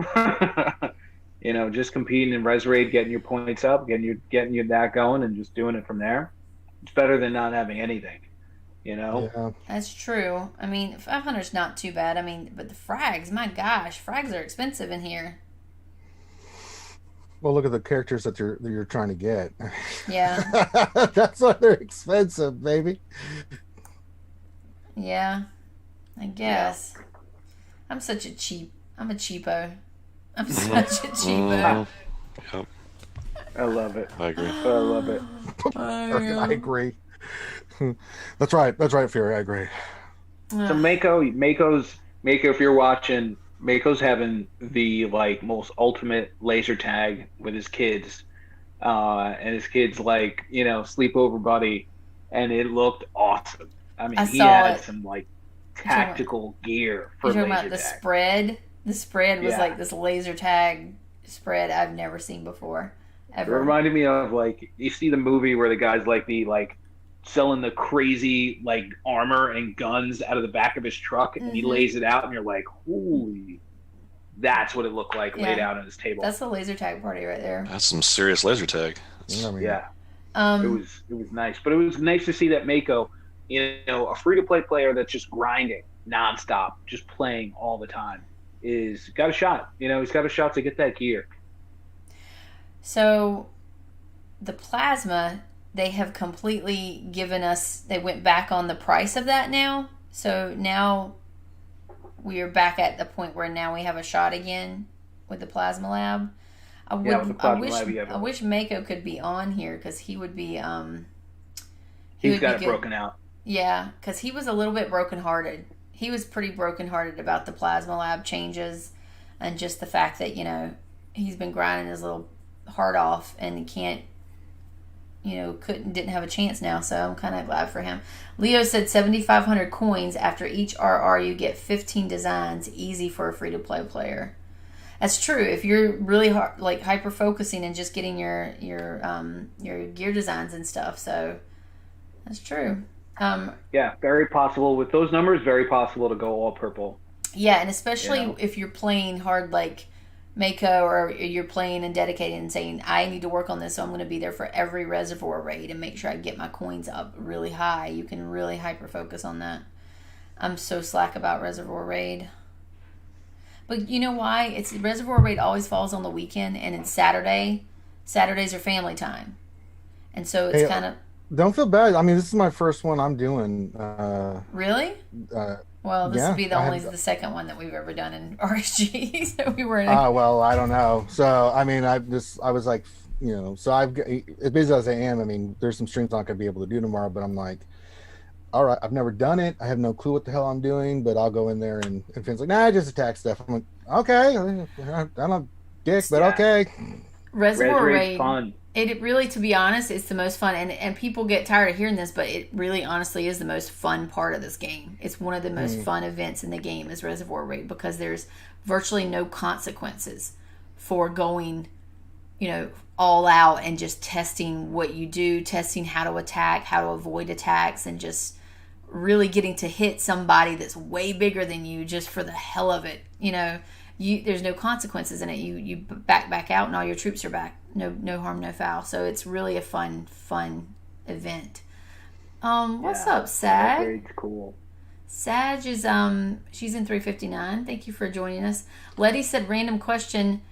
Just competing in Reservoir Raid, getting your points up, getting you that going, and just doing it from there. It's better than not having anything. Yeah. That's true. I mean, 500's not too bad. I mean, but the frags, my gosh, frags are expensive in here. Well, look at the characters that you're trying to get. Yeah. That's why they're expensive, baby. Yeah, I guess. Yeah. I'm a cheapo. I'm such a cheapo. Yep. I love it. I agree. I love it. I agree. That's right, Fury. I agree. So Mako, if you're watching, Mako's having the most ultimate laser tag with his kids, and his kids sleepover buddy, and it looked awesome. I mean, he had some tactical gear for laser tag. You're talking about the spread? The spread was like this laser tag spread I've never seen before. Ever. It reminded me of you see the movie where the guy's the selling the crazy like armor and guns out of the back of his truck, and he lays it out, and you're like, holy, that's what it looked like laid out on his table. That's the laser tag party right there. That's some serious laser tag. Yeah. It was nice, but it was nice to see that Mako, a free to play player that's just grinding nonstop, just playing all the time, is got a shot. He's got a shot to get that gear. So, the plasma, they have completely given us. They went back on the price of that now. So now we are back at the point where now we have a shot again with the plasma lab. I wish Mako could be on here because he would be. He's got it broken out. Yeah, because he was a little bit brokenhearted. He was pretty brokenhearted about the plasma lab changes, and just the fact that he's been grinding his little heart off and he can't. Didn't have a chance now, so I'm kind of glad for him. Leo said 7,500 coins after each RR. You get 15 designs, easy for a free to play player. That's true. If you're really hyper focusing and just getting your gear designs and stuff, so that's true. Yeah, very possible with those numbers. Very possible to go all purple. Yeah, and especially if you're playing hard like Mako, or you're playing and dedicated and saying, I need to work on this, so I'm going to be there for every Reservoir Raid and make sure I get my coins up really high. You can really hyper focus on that. I'm so slack about Reservoir Raid. But you know why? It's Reservoir Raid always falls on the weekend, and it's Saturday. Saturdays are family time. And so it's kind of... Don't feel bad. I mean, this is my first one I'm doing. Really? Well, this would be the second one that we've ever done in RSG. So we were in well, I don't know. So, I mean, I was like, so as busy as I am, I mean, there's some streams I'm not going to be able to do tomorrow, but I'm like, all right, I've never done it. I have no clue what the hell I'm doing, but I'll go in there and Finn's like, nah, just attack stuff. I'm like, okay, I don't dick, but okay. Reservoir Raid, fun. It really, to be honest, it's the most fun. And people get tired of hearing this, but it really honestly is the most fun part of this game. It's one of the most fun events in the game is Reservoir Raid, because there's virtually no consequences for going, all out and just testing what you do, testing how to attack, how to avoid attacks, and just really getting to hit somebody that's way bigger than you just for the hell of it. There's no consequences in it. You back out and all your troops are back. No harm, no foul. So it's really a fun event. What's up, Sag? Very cool. Sag is she's in 359. Thank you for joining us. Letty said, random question.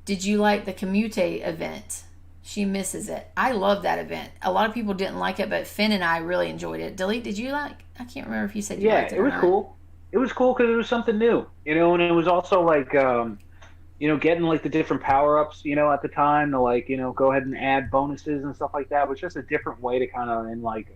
Did you like the Commute event? She misses it. I love that event. A lot of people didn't like it, but Finn and I really enjoyed it. Delete, did you like? I can't remember if you said you liked it. Yeah, it was cool. It was cool because it was something new, and it was also like, getting like the different power ups, at the time to like, go ahead and add bonuses and stuff like that. It was just a different way to kind of, and like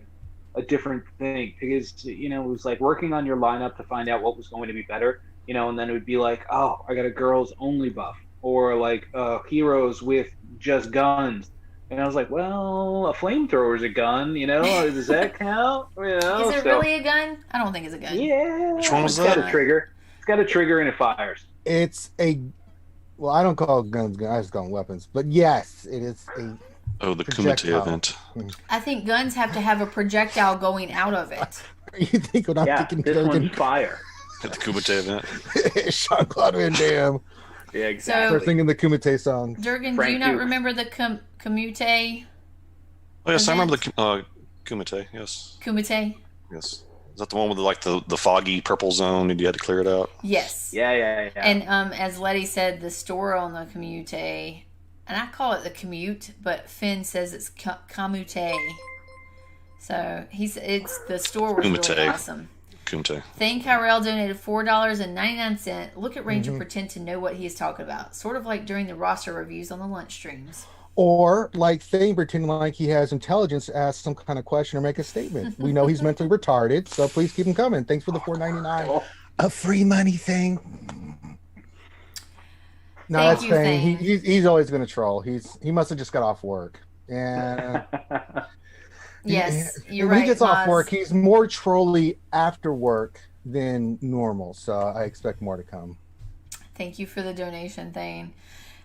a different thing, because, it was like working on your lineup to find out what was going to be better, and then it would be like, oh, I got a girls only buff, or like heroes with just guns. And I was like, well, a flamethrower is a gun, does that count? Is it really a gun? I don't think it's a gun. Yeah. Which one was that? Got a trigger. It's got a trigger and it fires. It's well, I don't call it guns, I just call them weapons. But yes, it is a the Kumite event. I think guns have to have a projectile going out of it. You think what I'm thinking? This one's fire. At the Kumite event. Jean-Claude Van Damme. Yeah, exactly. First thing in the Kumite song. Durgan, do you not remember the Commute? Oh yes, I remember the Kumite. Yes. Kumite. Yes. Is that the one with the foggy purple zone and you had to clear it out? Yes. Yeah. And as Letty said, the store on the Commute, and I call it the Commute, but Finn says it's Commute. So it's the store was really awesome. Kumite. Thane Kyrell donated $4.99. Look at Ranger pretend to know what he is talking about. Sort of like during the roster reviews on the lunch streams. Or like Thane pretending like he has intelligence to ask some kind of question or make a statement. We know he's mentally retarded, so please keep him coming. Thanks for the $4.99. A free money thing. No, Thank that's you, Thane. He's always going to troll. He must have just got off work. And yes, you're when right. he gets off work, he's more trolly after work than normal. So I expect more to come. Thank you for the donation, Thane.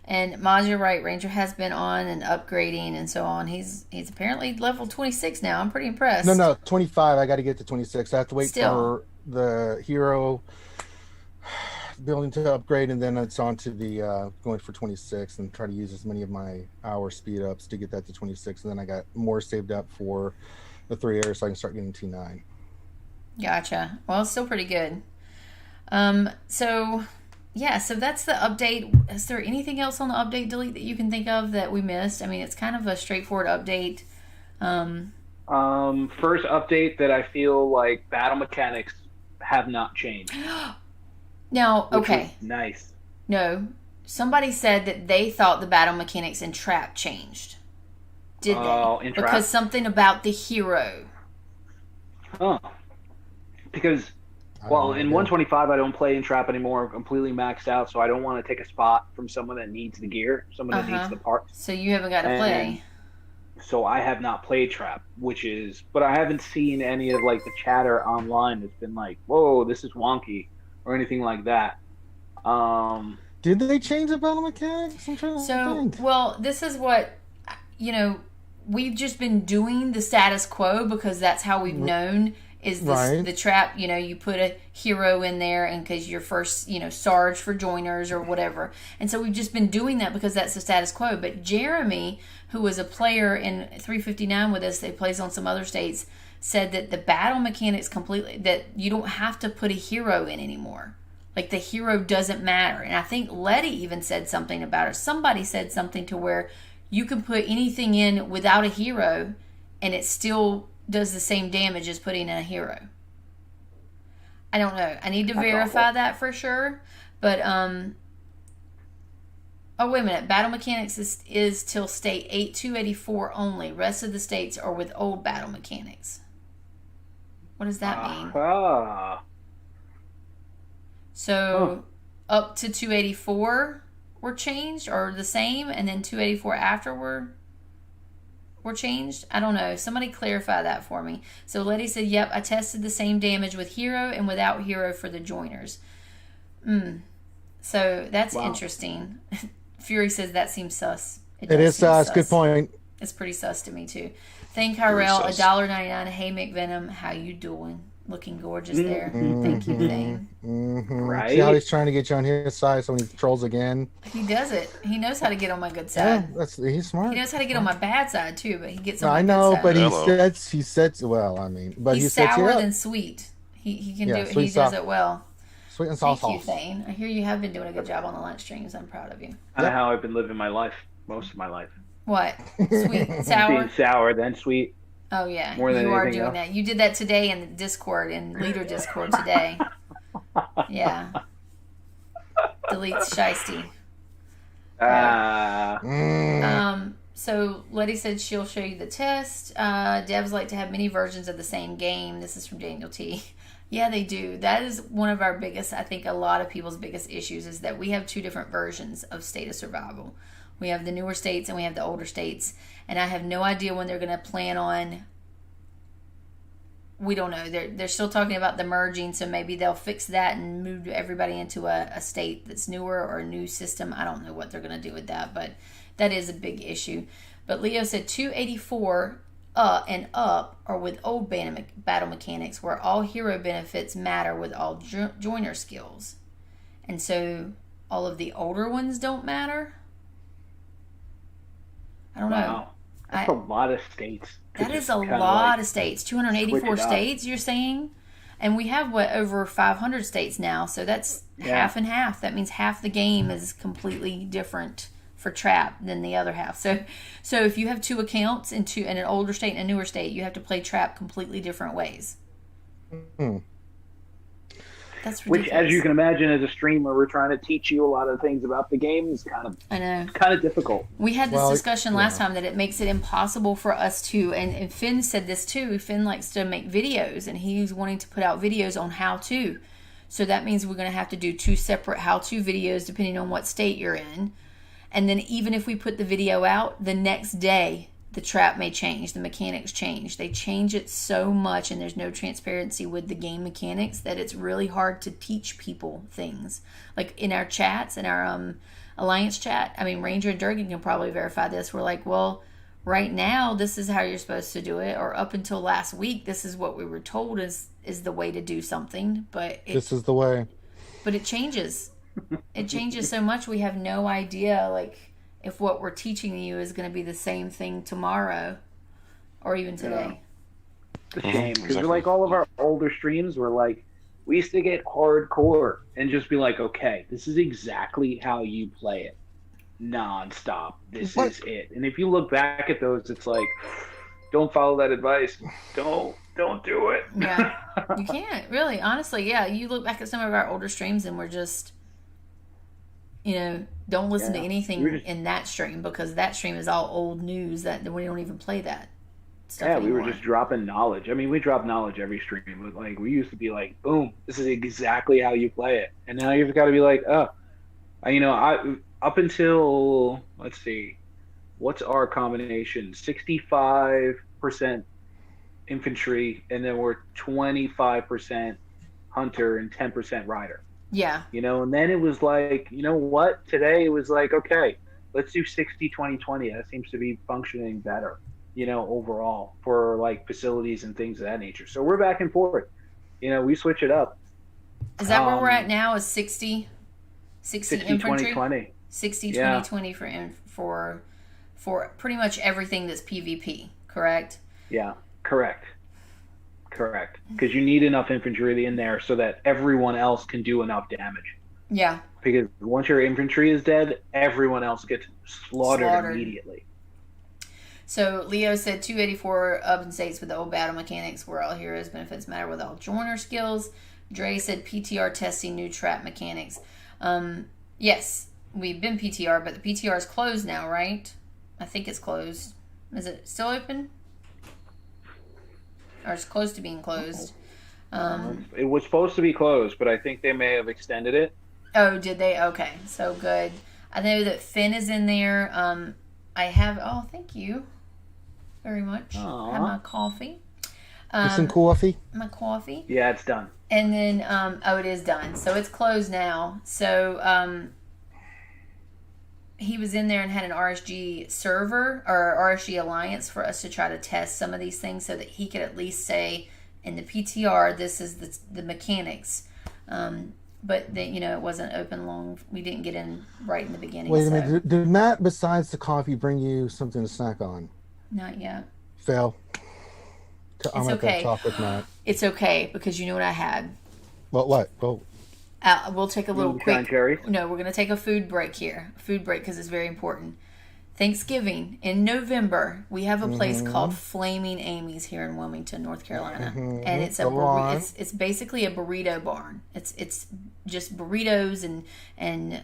And Maj, you're right. Ranger has been on and upgrading and so on. He's apparently level 26 now. I'm pretty impressed. No, 25. I got to get to 26. I have to wait Still. for the hero building to upgrade, and then it's on to the going for 26 and try to use as many of my hour speed ups to get that to 26. And then I got more saved up for the 3 air so I can start getting T9. Gotcha. Well, it's still pretty good. So that's the update. Is there anything else on the update delete that you can think of that we missed? I mean, it's kind of a straightforward update. First update that I feel like battle mechanics have not changed. Now, okay. Nice. No, somebody said that they thought the battle mechanics in Trap changed. Did they? In Trap? Because something about the hero. Oh. Because, well, in 125, I don't play in Trap anymore. I'm completely maxed out, so I don't want to take a spot from someone that needs the gear, someone that needs the parts. So you haven't got to play. So I have not played Trap, but I haven't seen any of, like, the chatter online that's been like, whoa, this is wonky, or anything like that. Did they change the battle mechanics? Well, this is what, we've just been doing the status quo because that's how we've known is this, the Trap, you put a hero in there and because you're first, Sarge for joiners or whatever. And so we've just been doing that because that's the status quo. But Jeremy, who was a player in 359 with us, that plays on some other states, said that the battle mechanics completely, that you don't have to put a hero in anymore. Like the hero doesn't matter. And I think Letty even said something about it. Somebody said something to where you can put anything in without a hero and it still does the same damage as putting in a hero. I don't know. I need to verify that for sure. But oh, wait a minute. Battle mechanics is till state 8284 only. Rest of the states are with old battle mechanics. What does that mean? So up to 284 were changed or the same, and then 284 after were changed? I don't know. Somebody clarify that for me. So Letty said, yep, I tested the same damage with hero and without hero for the joiners. So that's interesting. Fury says that seems sus. It is sus. Good point. It's pretty sus to me too. Thank Kyrell, $1.99. Hey McVenom, how you doing? Looking gorgeous there. Thank you, Thane. Right. See how he's trying to get you on his side so when he trolls again? He does it. He knows how to get on my good side. Yeah, he's smart. He knows how to get on my bad side too, but he gets on my I know, good side. but he sets well, I mean. But he's sour than sweet. He can do it. He does it well. Sweet and sauce. Thank you, Thane. I hear you have been doing a good job on the lunch streams. I'm proud of you. Kind of how I've been living my life, most of my life. What? Sweet, sour? Being sour, then sweet. Oh, yeah. More than you are anything doing else. that. You did that today in the Discord, in Leader Discord today. Yeah. Delete Shiesty. So Letty said she'll show you the test. Devs like to have many versions of the same game. This is from Daniel T. Yeah, they do. That is one of our biggest, I think a lot of people's biggest issues is that we have two different versions of State of Survival. We have the newer states and we have the older states. And I have no idea when they're going to plan on. We don't know. They're still talking about the merging, so maybe they'll fix that and move everybody into a state that's newer or a new system. I don't know what they're going to do with that, but that is a big issue. But Leo said 284 and up are with old battle mechanics where all hero benefits matter with all joiner skills. And so all of the older ones don't matter? I don't know. That's a lot of states. That is a lot of states. 284 states, you're saying? And we have, over 500 states now, so that's half and half. That means half the game is completely different for Trap than the other half. So if you have two accounts in an older state and a newer state, you have to play Trap completely different ways. That's ridiculous. Which, as you can imagine, as a streamer, we're trying to teach you a lot of things about the game. It's kind of difficult. We had this discussion last time that it makes it impossible for us to, and Finn said this too. Finn likes to make videos, and he's wanting to put out videos on how to. So that means we're going to have to do two separate how-to videos depending on what state you're in. And then even if we put the video out, the next day the trap may change, the mechanics change. They change it so much, and there's no transparency with the game mechanics that it's really hard to teach people things. Like in our chats, in our Alliance chat, I mean, Ranger and Durgan can probably verify this. We're like, well, right now, this is how you're supposed to do it, or up until last week, this is what we were told is the way to do something. But this is the way. But it changes. It changes so much. We have no idea, like, if what we're teaching you is going to be the same thing tomorrow or even today. The same. Because like all of our older streams were like, we used to get hardcore and just be like, okay, this is exactly how you play it. Non-stop. This is it. And if you look back at those, it's like, don't follow that advice. Don't do it. Yeah. You can't, really. Honestly, yeah. You look back at some of our older streams and we're just, don't listen to anything in that stream, because that stream is all old news that we don't even play that stuff anymore. We were just dropping knowledge. I mean, we drop knowledge every stream, but like we used to be like, boom, this is exactly how you play it. And now you've got to be like, up until, let's see, what's our combination? 65% infantry, and then we're 25% hunter and 10% rider. Yeah. And then it was like, you know what? Today it was like, okay, let's do 60-20-20. That seems to be functioning better, overall for like facilities and things of that nature. So we're back and forth. We switch it up. Is that where we're at now? Is 60 infantry? 20-20. 60-20-20 for pretty much everything that's PvP, correct? Yeah, correct. Because you need enough infantry in there so that everyone else can do enough damage. Yeah. Because once your infantry is dead, everyone else gets slaughtered immediately. So Leo said 284 Open States with the old battle mechanics where all heroes benefits matter with all joiner skills. Dre said PTR testing new trap mechanics. Yes, we've been PTR, but the PTR is closed now, right? I think it's closed. Is it still open? Or it's close to being closed. It was supposed to be closed, but I think they may have extended it. Oh, did they? Okay, so good. I know that Finn is in there. Thank you very much. Aww. I have my coffee. Some coffee? My coffee. Yeah, it's done. And then, it is done. So it's closed now. So, he was in there and had an RSG server or RSG alliance for us to try to test some of these things so that he could at least say in the PTR, this is the mechanics. But then, it wasn't open long. We didn't get in right in the beginning. Wait a minute. Did Matt, besides the coffee, bring you something to snack on? Not yet. Fail. I'm going to talk with Matt. It's okay, because you know what I had. Well, what? Oh. We'll take a little quick... No, we're going to take a food break here. Food break, because it's very important. Thanksgiving, in November, we have a place called Flaming Amy's here in Wilmington, North Carolina. And it's it's basically a burrito barn. It's just burritos and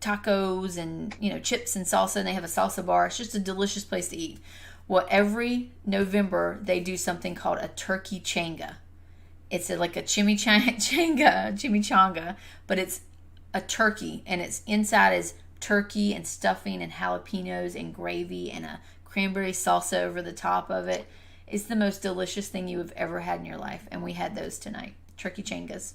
tacos and, chips and salsa, and they have a salsa bar. It's just a delicious place to eat. Well, every November, they do something called a turkey changa. It's like a chimichanga, but it's a turkey, and it's inside is turkey and stuffing and jalapenos and gravy and a cranberry salsa over the top of it. It's the most delicious thing you have ever had in your life, and we had those tonight. Turkey changas.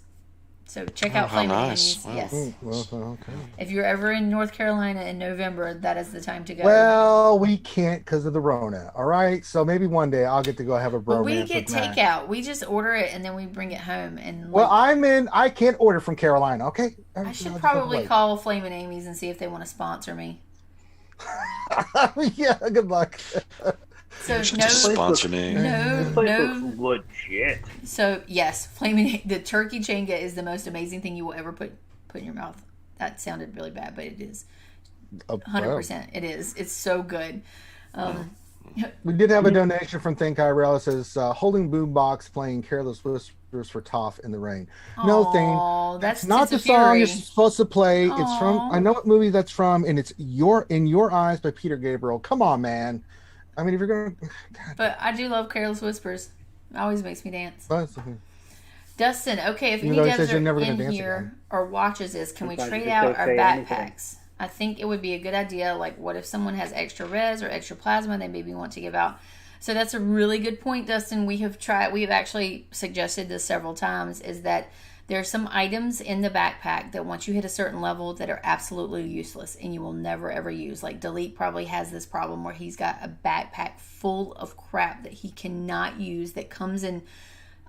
So check out Flaming Amy's. Wow. Yes. Okay. If you're ever in North Carolina in November, that is the time to go. Well, we can't because of the Rona. All right, so maybe one day I'll get to go have a bromance. Well, we get takeout. We just order it and then we bring it home. And I can't order from Carolina. Okay. I should probably call Flaming Amy's and see if they want to sponsor me. Yeah. Good luck. So sponsor me. This place looks legit. So yes, the turkey changa is the most amazing thing you will ever put in your mouth. That sounded really bad, but it is 100%. It is. It's so good. We did have a donation from Think IRL. It says holding boombox playing Careless Whispers for Toph in the rain. No thing. That's not the song you're supposed to play. Aww. It's from. I know what movie that's from, and it's In Your Eyes by Peter Gabriel. Come on, man. I mean, if you're going to... But I do love Careless Whispers. It always makes me dance. Dustin, okay, if any devs are in here or watches this, can we trade out our backpacks? I think it would be a good idea. Like, what if someone has extra res or extra plasma they maybe want to give out? So that's a really good point, Dustin. We have actually suggested this several times, is that there are some items in the backpack that once you hit a certain level that are absolutely useless and you will never ever use. Like Delete probably has this problem where he's got a backpack full of crap that he cannot use that comes in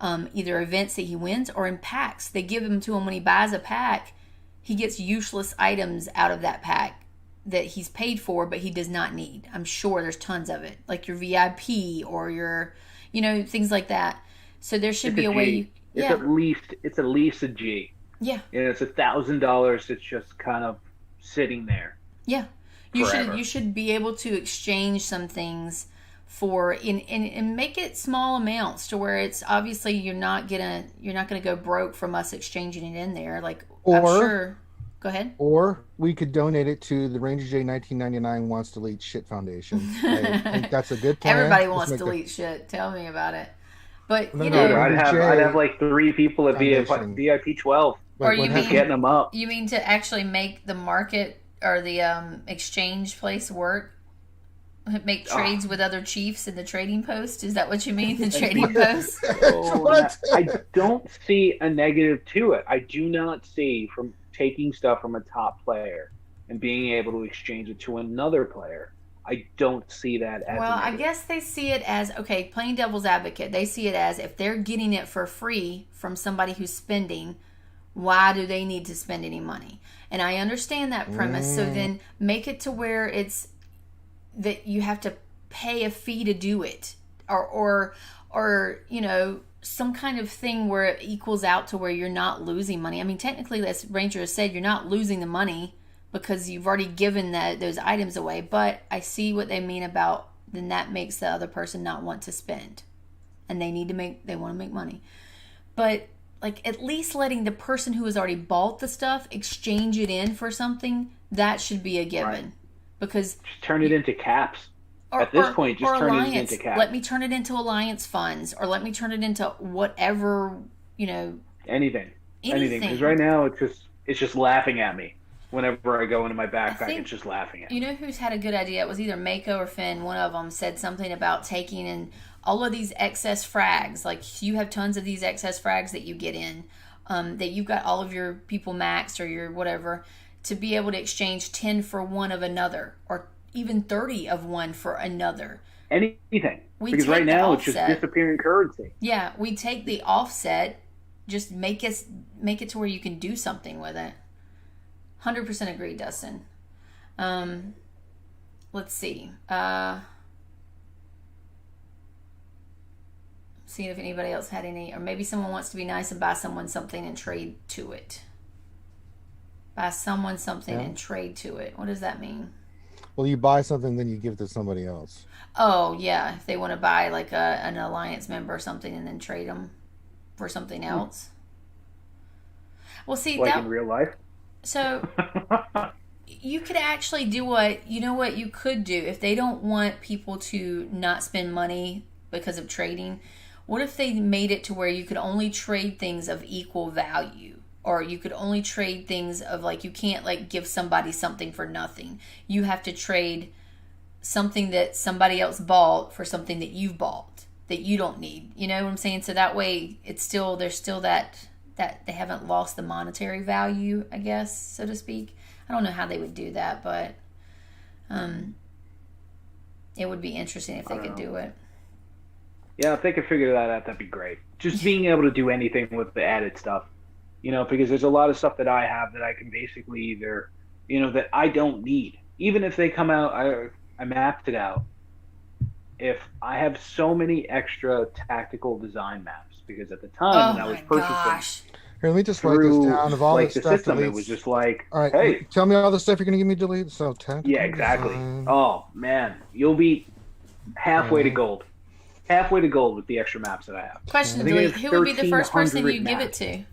either events that he wins or in packs. They give them to him when he buys a pack. He gets useless items out of that pack that he's paid for, but he does not need. I'm sure there's tons of it, like your VIP or your, things like that. So there should be a way. It's at least a G. Yeah. And it's $1,000 that's just kind of sitting there. Yeah. You should be able to exchange some things for and make it small amounts to where it's obviously you're not gonna go broke from us exchanging it in there. Like, I'm sure. Go ahead. Or we could donate it to the Ranger J 1999 Wants to Delete Shit Foundation. I think that's a good plan. Everybody wants to delete shit. Tell me about it. But I'd have like 3 people at VIP 12. Or you mean getting them up? You mean to actually make the market or the exchange place work? Make trades with other chiefs in the trading post? Is that what you mean? The trading post? I don't see a negative to it. I do not see from taking stuff from a top player and being able to exchange it to another player. I don't see that as I guess they see it as, okay, playing devil's advocate, they see it as if they're getting it for free from somebody who's spending, why do they need to spend any money? And I understand that premise. So then make it to where it's that you have to pay a fee to do it, or some kind of thing where it equals out to where you're not losing money. I mean, technically, as Ranger has said, you're not losing the money because you've already given those items away. But I see what they mean about then that makes the other person not want to spend, and they want to make money. But like at least letting the person who has already bought the stuff exchange it in for something, that should be a given. Right. Because just turn it into caps. At this point, just turn it into caps. Let me turn it into alliance funds, or let me turn it into whatever, Anything. Because right now it's just laughing at me. Whenever I go into my backpack, it's just laughing at me. You know who's had a good idea? It was either Mako or Finn. One of them said something about taking in all of these excess frags. Like you have tons of these excess frags that you get in, that you've got all of your people maxed or your whatever, to be able to exchange 10 for one of another, or even 30 of one for another. Anything. Because right now it's just disappearing currency. Yeah, we take the offset, just make it to where you can do something with it. 100% agree, Dustin. Let's see. See if anybody else had any, or maybe someone wants to be nice and buy someone something and trade to it. Buy someone something and trade to it. What does that mean? Well, you buy something, then you give it to somebody else. Oh, yeah. If they want to buy like an alliance member or something and then trade them for something else. Well, see, like in real life? So you could actually do what you could do if they don't want people to not spend money because of trading. What if they made it to where you could only trade things of equal value? Or you could only trade things of like, you can't like give somebody something for nothing. You have to trade something that somebody else bought for something that you've bought that you don't need. You know what I'm saying? So that way there's still that they haven't lost the monetary value, I guess, so to speak. I don't know how they would do that, but it would be interesting if they could do it. Yeah, if they could figure that out, that'd be great. Just being able to do anything with the added stuff. Because there's a lot of stuff that I have that I can basically either, that I don't need. Even if they come out, I mapped it out. If I have so many extra tactical design maps, because at the time when I was purchasing, here, let me just write this down. Of all like the stuff, system, it was just like, all right, hey, tell me all the stuff you're gonna give me delete. So tactical. Yeah, exactly. Design. Oh man, you'll be halfway to gold. Halfway to gold with the extra maps that I have. Question, delete. Who would be the first person you'd give it to?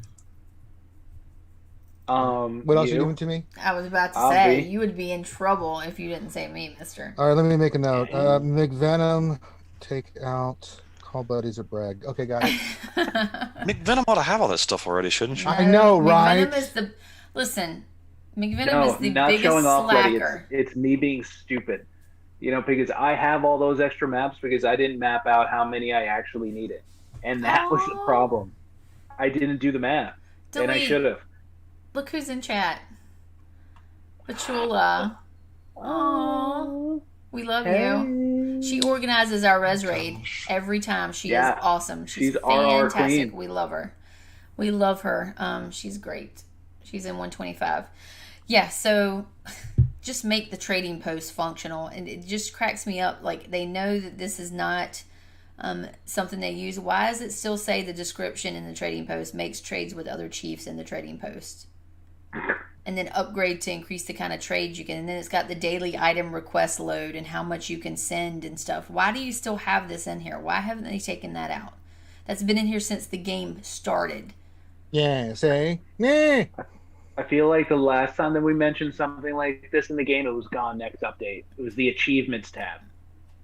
What else are you giving to me? I was about to say you would be in trouble if you didn't say me, mister. All right, let me make a note. McVenom, take out, call buddies or brag. Okay, got it. McVenom ought to have all that stuff already, shouldn't she? I know, right? McVenom is listen, McVenom is the not biggest showing off, buddy. slacker. It's me being stupid. Because I have all those extra maps because I didn't map out how many I actually needed. And that was the problem. I didn't do the math. Delete. And I should have. Look who's in chat. Pachula. Aww. We love you. She organizes our Res Raid every time. She is awesome. She's fantastic. Queen. We love her. We love her. She's great. She's in 125. Yeah, so just make the trading post functional. And it just cracks me up. Like, they know that this is not something they use. Why does it still say the description in the trading post makes trades with other chiefs in the trading post? And then upgrade to increase the kind of trades you can. And then it's got the daily item request load and how much you can send and stuff. Why do you still have this in here? Why haven't they taken that out? That's been in here since the game started. Yeah, say, nah. I feel like the last time that we mentioned something like this in the game, it was gone next update. It was the achievements tab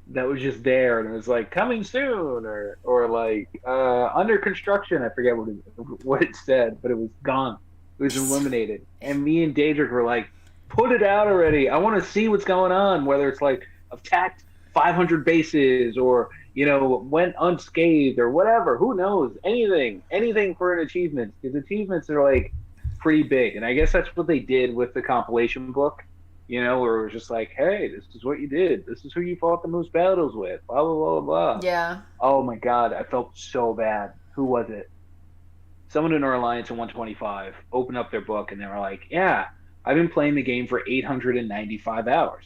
that was just there, and it was like coming soon, or like under construction. I forget what it said, but it was gone. It was eliminated. And me and Daedric were like, put it out already. I want to see what's going on, whether it's like attacked 500 bases or, went unscathed or whatever. Who knows? Anything for an achievement. Because achievements are like pretty big. And I guess that's what they did with the compilation book, where it was just like, hey, this is what you did. This is who you fought the most battles with. Blah, blah, blah, blah. Yeah. Oh my God. I felt so bad. Who was it? Someone in our alliance in 125 opened up their book and they were like, yeah, I've been playing the game for 895 hours.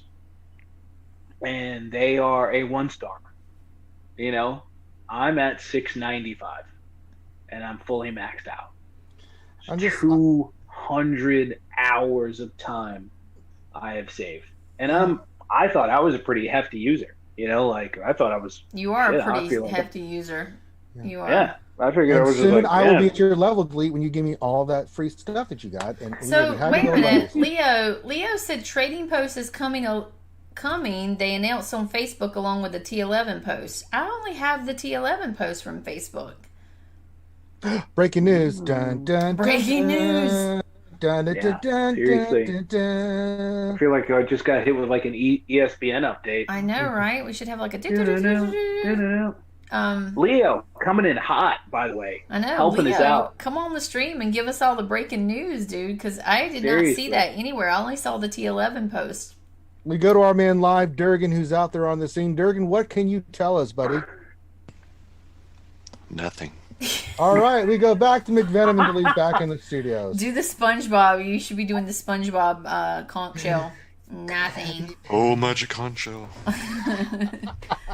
And they are a 1-star. I'm at 695 and I'm fully maxed out. I'm just 200 hours of time I have saved. And I thought I was a pretty hefty user. I thought I was. You are a pretty hefty user. Yeah. You are. Yeah. I figured And I was soon just like, I will be at your level, Delete, when you give me all that free stuff that you got. And So wait a minute, Leo said trading post is coming. They announced on Facebook along with the T11 post. I only have the T11 post from Facebook. Breaking news! Dun dun. Breaking news! Dun, dun, dun, dun, seriously. dun, dun. I feel like I just got hit with like an ESPN update. I know, right? We should have like a. Leo coming in hot, by the way. I know. Helping Leo, us out. come on the stream and give us all the breaking news, dude. Because I did not see that anywhere. I only saw the T11 post. We go to our man live, Durgan, who's out there on the scene. Durgan, what can you tell us, buddy? Nothing. All right, we go back to McVenom and Delete back in the studios. Do the SpongeBob. You should be doing the SpongeBob conch shell. Nothing. Oh, magic conch shell.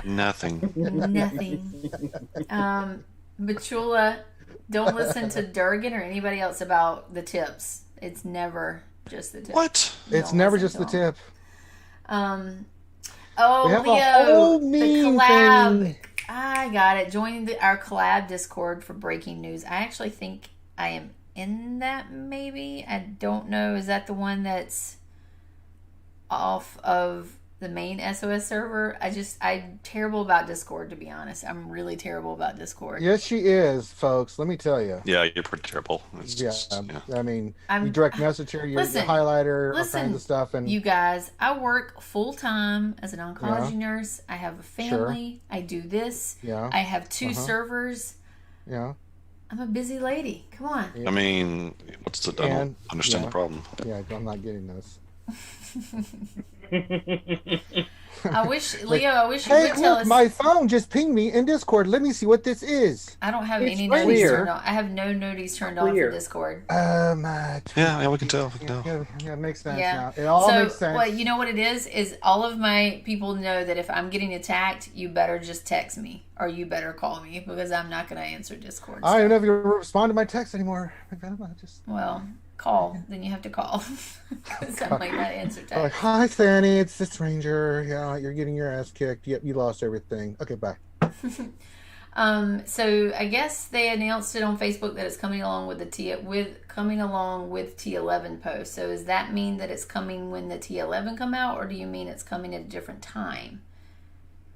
Nothing. Nothing. Bachula, don't listen to Durgan or anybody else about the tips. It's never just the tip. What? It's never just the tip. Oh, have a Leo, whole the meme collab. thing. I got it. Join our collab Discord for breaking news. I actually think I am in that, maybe. I don't know. Is that the one that's off of the main SOS server? I'm terrible about Discord, to be honest. I'm really terrible about Discord. Yes, she is, folks. Let me tell you. Yeah, you're pretty terrible. It's just, I mean, you direct message her, you highlighter, all kinds of stuff. And you guys, I work full-time as an oncology nurse. I have a family. Sure. I do this. Yeah. I have 2 servers. Yeah. I'm a busy lady. Come on. I mean, I don't understand the problem. Yeah, I'm not getting this. I wish, Leo, I wish you hey, would tell look, us. My phone just pinged me in Discord. Let me see what this is. I don't have any clear. noties turned on. I have no noties turned on for Discord. Yeah, we can tell. No. Yeah, it makes sense Yeah. now. It all makes sense. Well, you know what it is all of my people know that if I'm getting attacked, you better just text me or you better call me because I'm not going to answer Discord. I don't even know if you respond to my text anymore. Well, call. Then you have to call. Because I might not answer text. Like, hi, Fanny. It's this Ranger. Yeah, you're getting your ass kicked. Yep, you lost everything. Okay, bye. So I guess they announced it on Facebook that it's coming along with the T11 post. So does that mean that it's coming when the T11 come out, or do you mean it's coming at a different time?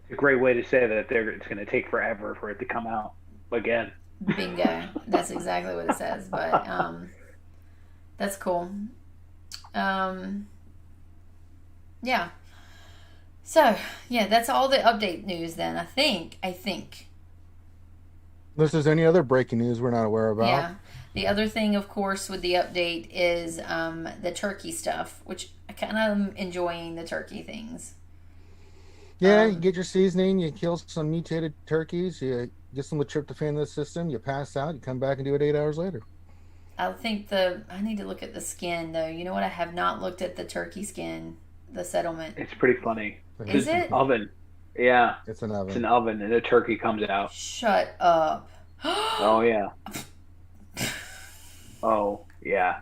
It's a great way to say that it's going to take forever for it to come out again. Bingo. That's exactly what it says. But that's cool. Yeah. So, yeah, that's all the update news then, I think. Unless there's any other breaking news we're not aware about. Yeah. The other thing, of course, with the update is the turkey stuff, which I kind of am enjoying the turkey things. Yeah, you get your seasoning, you kill some mutated turkeys, you get some tryptophan in the system, you pass out, you come back and do it 8 hours later. I need to look at the skin, though. You know what? I have not looked at the turkey skin, the settlement. It's pretty funny. Is it? Oven. Yeah. It's an oven. It's an oven, and the turkey comes out. Shut up. Oh, yeah. Oh, yeah.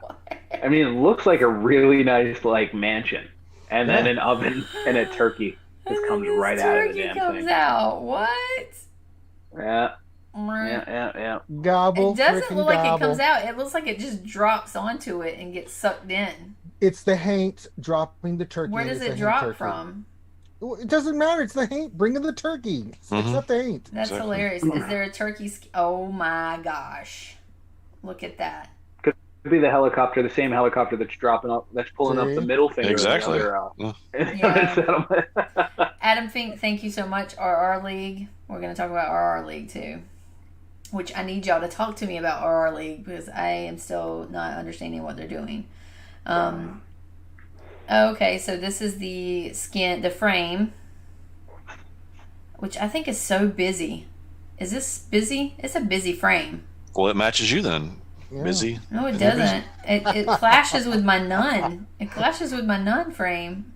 I mean, it looks like a really nice, mansion. And then an oven and a turkey just comes right out of the damn thing. Turkey comes out. What? Yeah. Yeah. Gobble. It doesn't look like gobble. it comes out. It looks like it just drops onto it and gets sucked in. It's the haint dropping the turkey. Where does it drop from? It doesn't matter. It's the haint bringing the turkey. It's not the haint. That's hilarious. Is there a turkey? Oh my gosh! Look at that. Could be the helicopter, the same helicopter that's pulling up the middle finger. Exactly. Settlement. Adam Fink, thank you so much. RR League. We're going to talk about RR League too, which I need y'all to talk to me about RR League because I am still not understanding what they're doing. Okay, so this is the frame, which I think is so busy. Is this busy? It's a busy frame. Well, it matches you then. Yeah. Busy. No, it doesn't. It clashes with my nun. It clashes with my nun frame.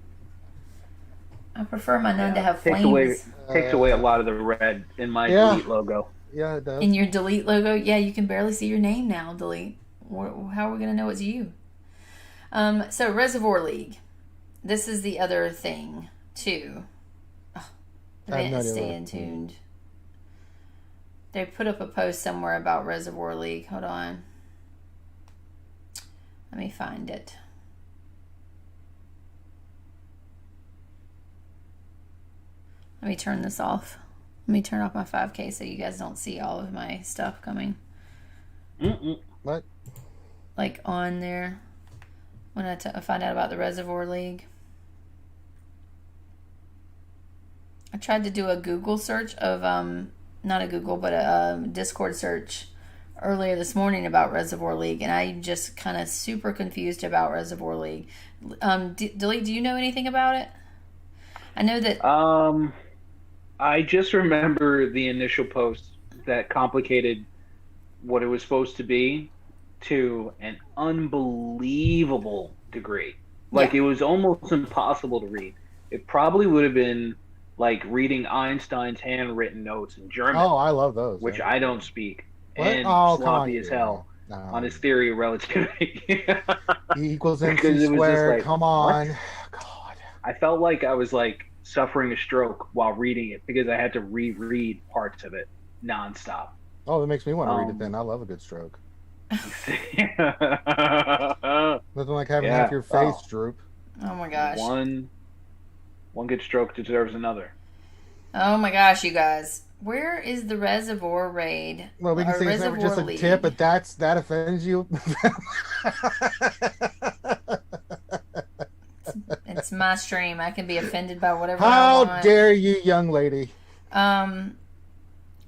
I prefer my nun to have flames. Takes away a lot of the red in my delete logo. Yeah, it does. In your delete logo, yeah, you can barely see your name now. Delete. How are we gonna know it's you? So Reservoir League. This is the other thing too. Stay tuned. They put up a post somewhere about Reservoir League. Hold on. Let me find it. Let me turn this off. Let me turn off my 5K so you guys don't see all of my stuff coming. What? Like on there. When I find out about the Reservoir League. I tried to do a Google search of, not a Google, but a Discord search earlier this morning about Reservoir League, and I'm just kind of super confused about Reservoir League. Delete, do you know anything about it? I know that... I just remember the initial post that complicated what it was supposed to be to an unbelievable degree. It was almost impossible to read. It probably would have been like reading Einstein's handwritten notes in German. Oh, I love those. Which I don't speak. What? And sloppy as hell on his theory of relativity. E equals MC squared. Come on. What? God. I felt like I was suffering a stroke while reading it because I had to reread parts of it nonstop. Oh, that makes me want to read it then. I love a good stroke. Nothing like having half your face droop. Oh my gosh. One good stroke deserves another. Oh my gosh, you guys. Where is the Reservoir Raid? Well, we can say it's never just a tip, but that offends you. It's my stream. I can be offended by whatever I want. How dare you, young lady?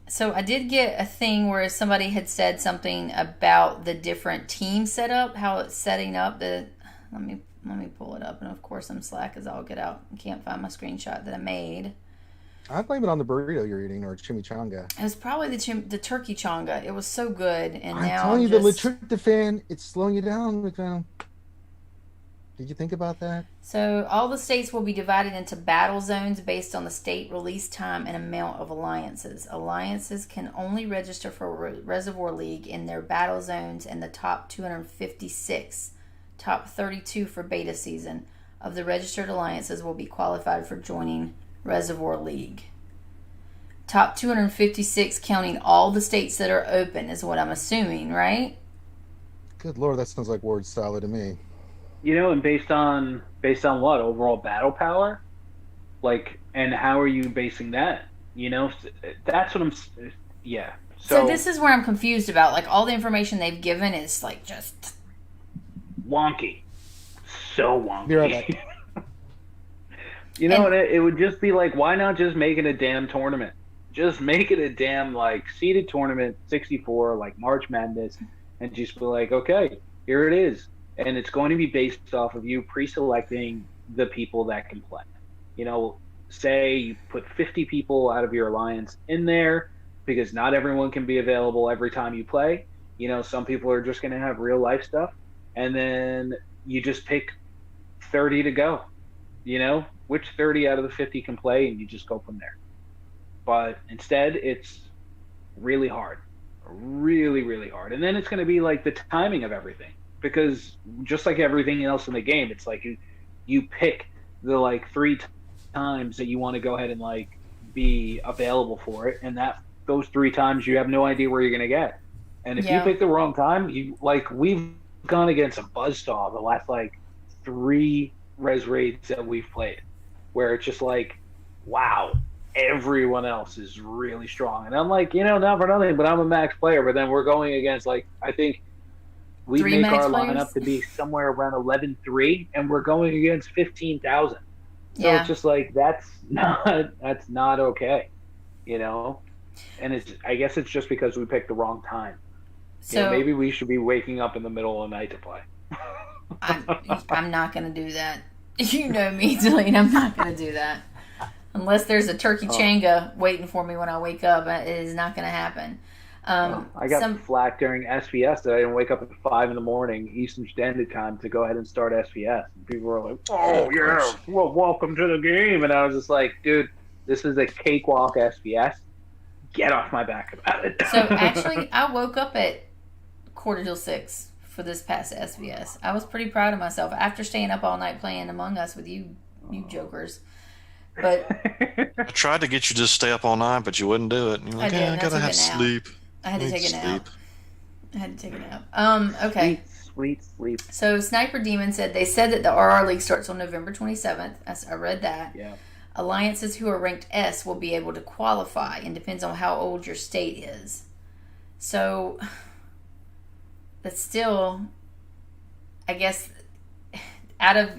So I did get a thing where somebody had said something about the different team setup, how it's setting up the... Let me pull it up, and of course I'm slack as I'll get out. I can't find my screenshot that I made. I blame it on the burrito you're eating, or chimichanga. It was probably the turkey changa. It was so good, and I'm now telling you, the tryptophan, it's slowing you down. Did you think about that? So all the states will be divided into battle zones based on the state release time and amount of alliances. Alliances can only register for Reservoir League in their battle zones, and the top 256. Top 32 for beta season of the registered alliances will be qualified for joining Reservoir League. Top 256 counting all the states that are open is what I'm assuming, right? Good Lord, that sounds like word salad to me. And based on what? Overall battle power? And how are you basing that? That's what I'm... Yeah. So this is where I'm confused about. All the information they've given is just... wonky. so wonky. Be right back. You know, and it would just be like, why not just make it a damn tournament? Just make it a damn, like, seeded tournament, 64, like March Madness, and just be like, okay, here it is. And it's going to be based off of you pre-selecting the people that can play. You know, say you put 50 people out of your alliance in there because not everyone can be available every time you play. You know, some people are just going to have real life stuff. And then you just pick 30 to go. You know, which 30 out of the 50 can play, and you just go from there. But instead, it's really hard. Really, really hard. And then it's going to be like the timing of everything. Because just like everything else in the game, it's like you pick the like 3 times that you want to go ahead and like be available for it. And those 3 times you have no idea where you're going to get. And if you pick the wrong time, we've gone against a buzzsaw the last like 3 res raids that we've played, where it's just like, wow, everyone else is really strong. And I'm like, you know, not for nothing, but I'm a max player. But then we're going against, like, I think we make our lineup to be somewhere around 11-3, and we're going against 15,000. So it's just like, that's not okay, you know? And I guess it's just because we picked the wrong time. So, you know, maybe we should be waking up in the middle of the night to play. I'm not going to do that. You know me, Deline. I'm not going to do that. Unless there's a turkey Changa waiting for me when I wake up, it is not going to happen. I got flack during SPS that I didn't wake up at 5 in the morning Eastern Standard Time to go ahead and start SPS. And people were like, oh, yeah, well, welcome to the game. And I was just like, dude, this is a cakewalk SPS. Get off my back about it. So actually, I woke up at 5:45 for this past SVS. I was pretty proud of myself after staying up all night playing Among Us with you jokers. But I tried to get you to stay up all night, but you wouldn't do it. And you're like, I gotta have sleep. I had to take a nap. Okay. Sweet sleep. So Sniper Demon said they said that the RR League starts on November 27th. I read that. Yeah. Alliances who are ranked S will be able to qualify, and depends on how old your state is. So that's still, I guess, out of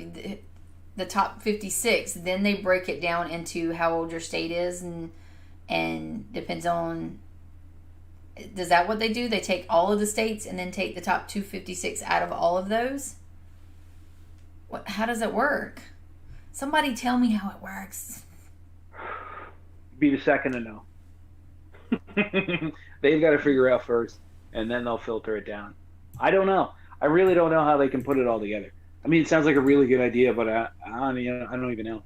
the top 56, then they break it down into how old your state is, and depends on, is that what they do? They take all of the states and then take the top 256 out of all of those? How does it work? Somebody tell me how it works. Be the second to know. They've got to figure out first, and then they'll filter it down. I don't know. I really don't know how they can put it all together. I mean, it sounds like a really good idea, but I don't even know.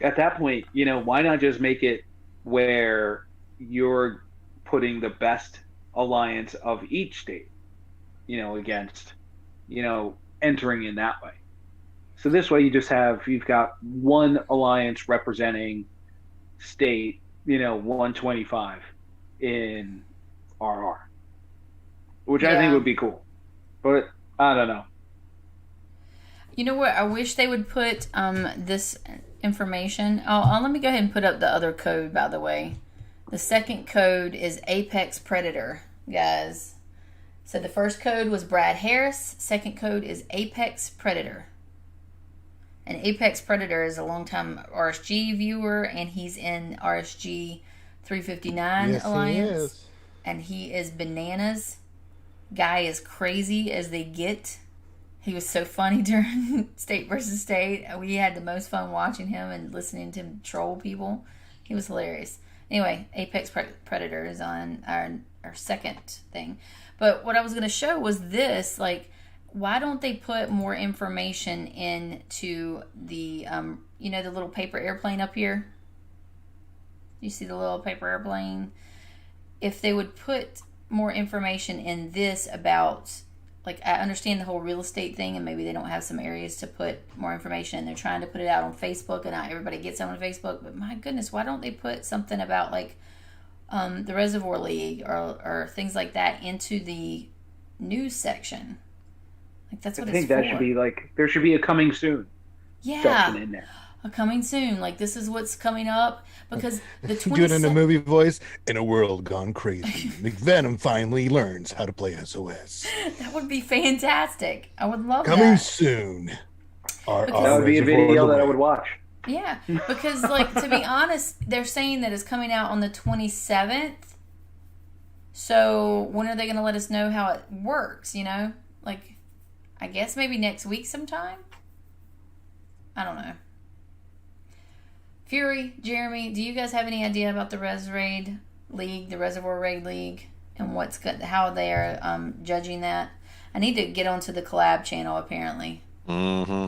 At that point, you know, why not just make it where you're putting the best alliance of each state, you know, against, you know, entering in that way. So this way you've got one alliance representing state, you know, 125 in RR, which I think would be cool. But I don't know. You know what? I wish they would put this information. Let me go ahead and put up the other code, by the way. The second code is Apex Predator, guys. So the first code was Brad Harris. Second code is Apex Predator. And Apex Predator is a longtime RSG viewer, and he's in RSG 359 Alliance. He is. And he is bananas. Guy is crazy as they get. He was so funny during State versus State. We had the most fun watching him and listening to him troll people. He was hilarious. Anyway, Apex Predator is on our second thing. But what I was going to show was this, like, why don't they put more information into the, you know, the little paper airplane up here? You see the little paper airplane? If they would put more information in this about, like, I understand the whole real estate thing, and maybe they don't have some areas to put more information, and they're trying to put it out on Facebook, and not everybody gets on Facebook. But my goodness, why don't they put something about, like, the Reservoir League or things like that into the news section? Like, that's what I think that should be, like, there should be a coming soon section in there. coming soon. Like, this is what's coming up. Because the Do it in a movie voice. In a world gone crazy, McVenom finally learns how to play SOS. That would be fantastic. I would love Coming that. soon. That would be a video that I would watch. Yeah, because, like, to be honest, they're saying that it's coming out on the 27th. So when are they going to let us know how it works, you know? Like, I guess maybe next week sometime? I don't know. Fury, Jeremy, do you guys have any idea about the Raid League, the Reservoir Raid League, and how they are judging that? I need to get onto the collab channel, apparently. Mm-hmm.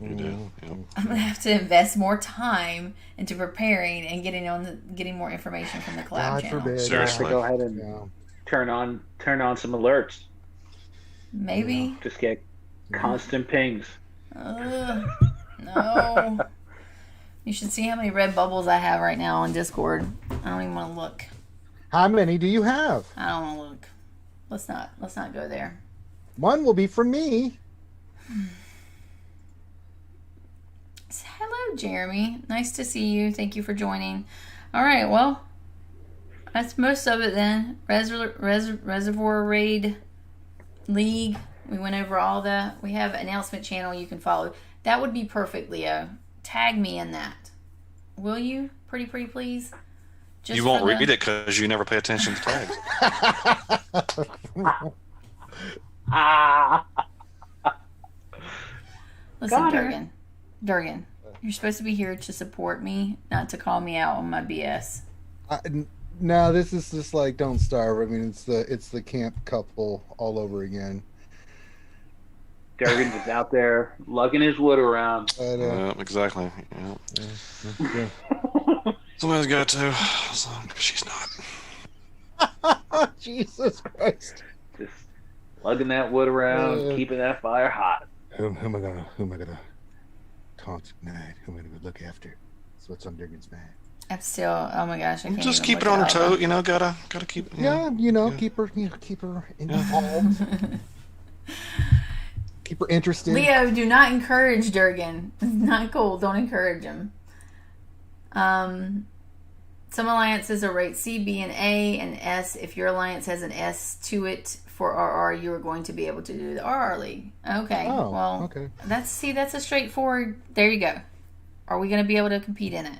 You do. Yep. I'm gonna have to invest more time into preparing and getting more information from the collab channel. Forbid. Seriously. I have to go ahead and turn on some alerts. Maybe. Just get constant pings. No. You should see how many red bubbles I have right now on Discord. I don't even want to look. How many do you have? I don't want to look. Let's not go there. One will be from me. Hello, Jeremy. Nice to see you. Thank you for joining. All right, well, that's most of it then. Reservoir Raid League. We went over all that. We have an announcement channel you can follow. That would be perfect, Leo. Tag me in that. Will you? Pretty please? Just you won't read it because you never pay attention to tags. Listen, Durgan, you're supposed to be here to support me, not to call me out on my BS. No, this is just like Don't Starve. I mean, it's the camp couple all over again. Durgan's just out there lugging his wood around. Exactly. Yeah. Somebody's got to. She's not. Jesus Christ! Just lugging that wood around, keeping that fire hot. Who am I gonna taunt tonight? Who am I gonna look after? That's what's on Durgan's mind. I'm still. Oh my gosh! I can't Just even keep it look on her up. toe. You know, gotta keep. Keep her involved. Keep her interested. Leo, do not encourage Durgan. It's not cool. Don't encourage him. Some alliances are rate C, B, and A, and S. If your alliance has an S to it for RR, you are going to be able to do the RR League. Okay. Oh, well, okay. That's a straightforward. There you go. Are we going to be able to compete in it?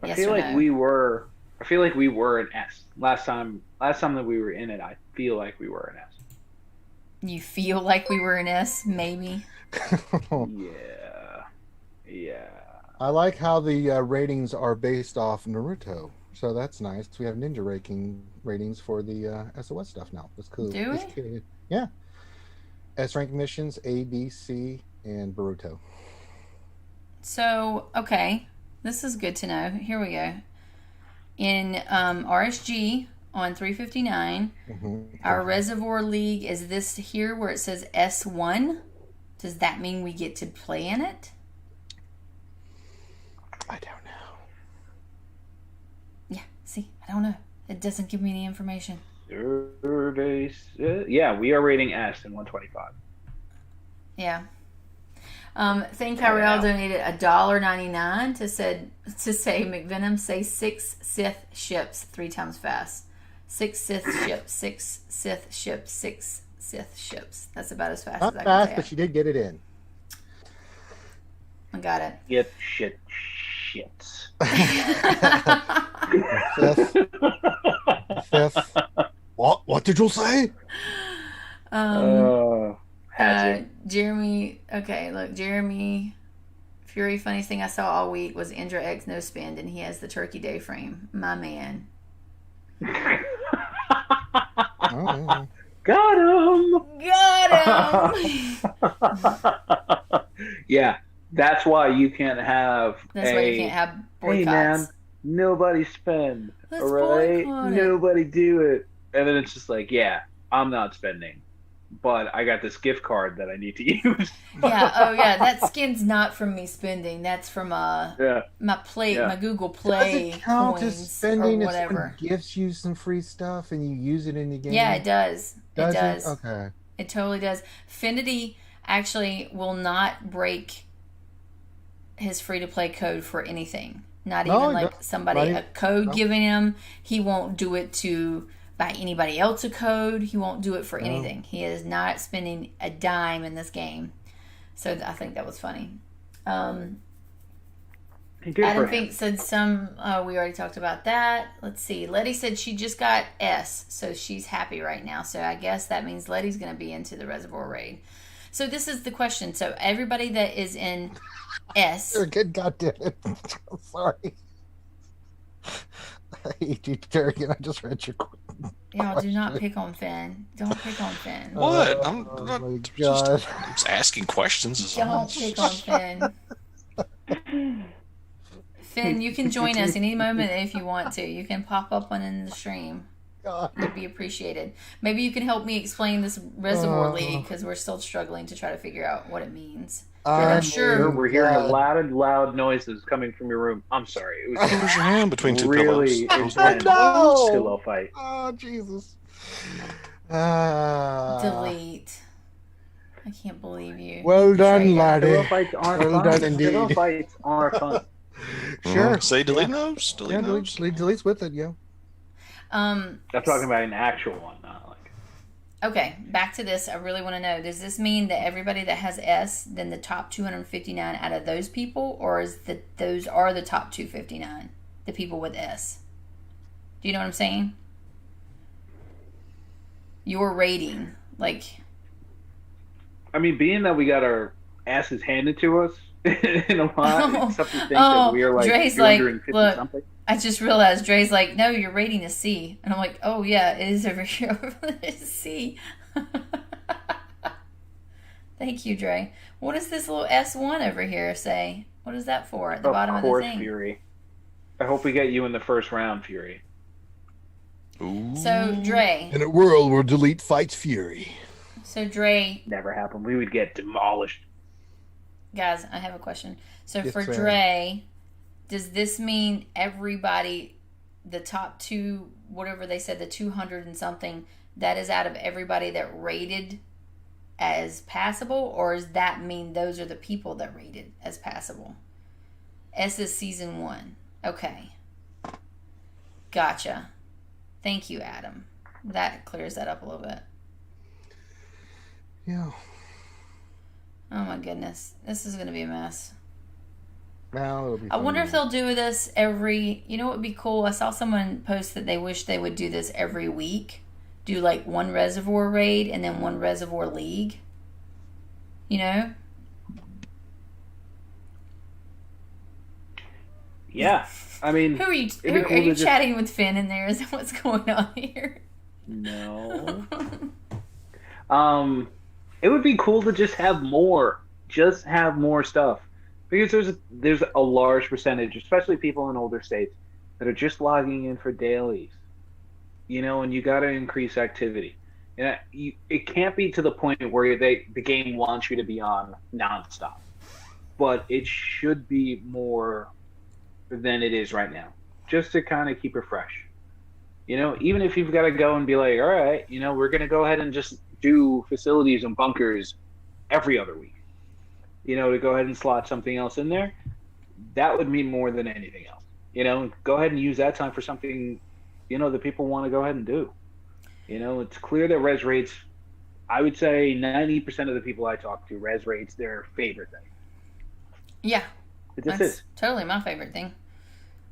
I feel like we were an S last time that we were in it. I feel like we were an S. You feel like we were an S, maybe? Yeah. I like how the ratings are based off Naruto, so that's nice. We have ninja ratings for the SOS stuff now. That's cool. Do we? Yeah. S rank missions, A, B, C, and Boruto. So, okay. This is good to know. Here we go. In RSG on 359, our Reservoir League is this here where it says S1. Does that mean we get to play in it? I don't know. Yeah, see, I don't know. It doesn't give me any information. Yeah, we are rating S in 125. Yeah. Think Tyrell donated $1.99 to say McVenom say 6 Sith ships 3 times fast. 6 Sith ships, 6 Sith ships, 6 Sith ships. That's about as fast as I can say. Not fast, but she did get it in. I got it. Yep, shits. Seth. What did you say? Jeremy. Okay, look, Jeremy. Fury. Funniest thing I saw all week was Indra X no spend, and he has the Turkey Day frame. My man. Got him. Yeah, that's why you can't have. That's why you can't have boycotts. Hey man, nobody spend. Let's all right, boycott it. nobody do it, and then it's just like, yeah, I'm not spending, but I got this gift card that I need to use. Yeah. Oh yeah, that skin's not from me spending. That's from my Play, my Google Play Does it count coins as spending or if whatever. someone gives you some free stuff and you use it in the game? Yeah, it does. It does. Okay. It totally does. Finity actually will not break his free-to-play code for anything. Not No, even like somebody, a code giving him. He won't do it to buy anybody else a code. He won't do it for anything. He is not spending a dime in this game. So I think that was funny. Adam Fink said we already talked about that. Let's see. Letty said she just got S, so she's happy right now. So I guess that means Letty's going to be into the Reservoir Raid. So this is the question. So everybody that is in S. You're good, goddamn it. I'm sorry. I hate you, Durgan. I just read your question. Y'all do not pick on Finn. Don't pick on Finn. What? I'm not just asking questions. Don't pick on Finn. Finn, you can join us any moment if you want to. You can pop up on in the stream. It'd be appreciated. Maybe you can help me explain this Reservoir League because we're still struggling to try to figure out what it means. I'm sure we're hearing loud noises coming from your room. I'm sorry. It was your hand between two really pillows. pillow fight. Oh, Jesus. Delete. I can't believe you. Well done, laddie. Pillow fights aren't fun. Done indeed. Pillow fights are fun. Sure. Say delete those. Delete those. Delete's with it, yeah. I'm talking about an actual one, not like. Okay, back to this. I really want to know. Does this mean that everybody that has S, then the top 259 out of those people, or is that those are the top 259, the people with S? Do you know what I'm saying? Your rating, like. I mean, being that we got our asses handed to us in a lot, it's tough to think that we are like Dre's 250 like, something. I just realized Dre's like, no, your rating is C. And I'm like, oh, yeah, it is over here. It's C. Thank you, Dre. What does this little S1 over here say? What is that for at the bottom of the thing? Fury. I hope we get you in the first round, Fury. Ooh. So, Dre. In a world where delete fights Fury. So, Dre. Never happened. We would get demolished. Guys, I have a question. So, Yes, for ma'am. Dre, does this mean everybody, the top two, whatever they said, the 200 and something, that is out of everybody that rated as passable? Or does that mean those are the people that rated as passable? S is season 1. Okay. Gotcha. Thank you, Adam. That clears that up a little bit. Yeah. Oh my goodness. This is going to be a mess. Well, it'll be I wonder if they'll do this every... You know what would be cool? I saw someone post that they wish they would do this every week. Do like one Reservoir Raid and then one Reservoir League. You know? Yeah. I mean... Who are you, are you chatting with Finn in there? Is that what's going on here? No. It would be cool to just have more. Just have more stuff. Because there's a large percentage, especially people in older states, that are just logging in for dailies. You know, and you got to increase activity. And it can't be to the point where the game wants you to be on nonstop. But it should be more than it is right now. Just to kind of keep it fresh. You know, even if you've got to go and be like, all right, you know, we're going to go ahead and just do facilities and bunkers every other week. You know, to go ahead and slot something else in there, that would mean more than anything else. You know, go ahead and use that time for something, you know, that people want to go ahead and do. You know, it's clear that res raids, I would say 90% of the people I talk to, res raids their favorite thing. Yeah. That's totally my favorite thing.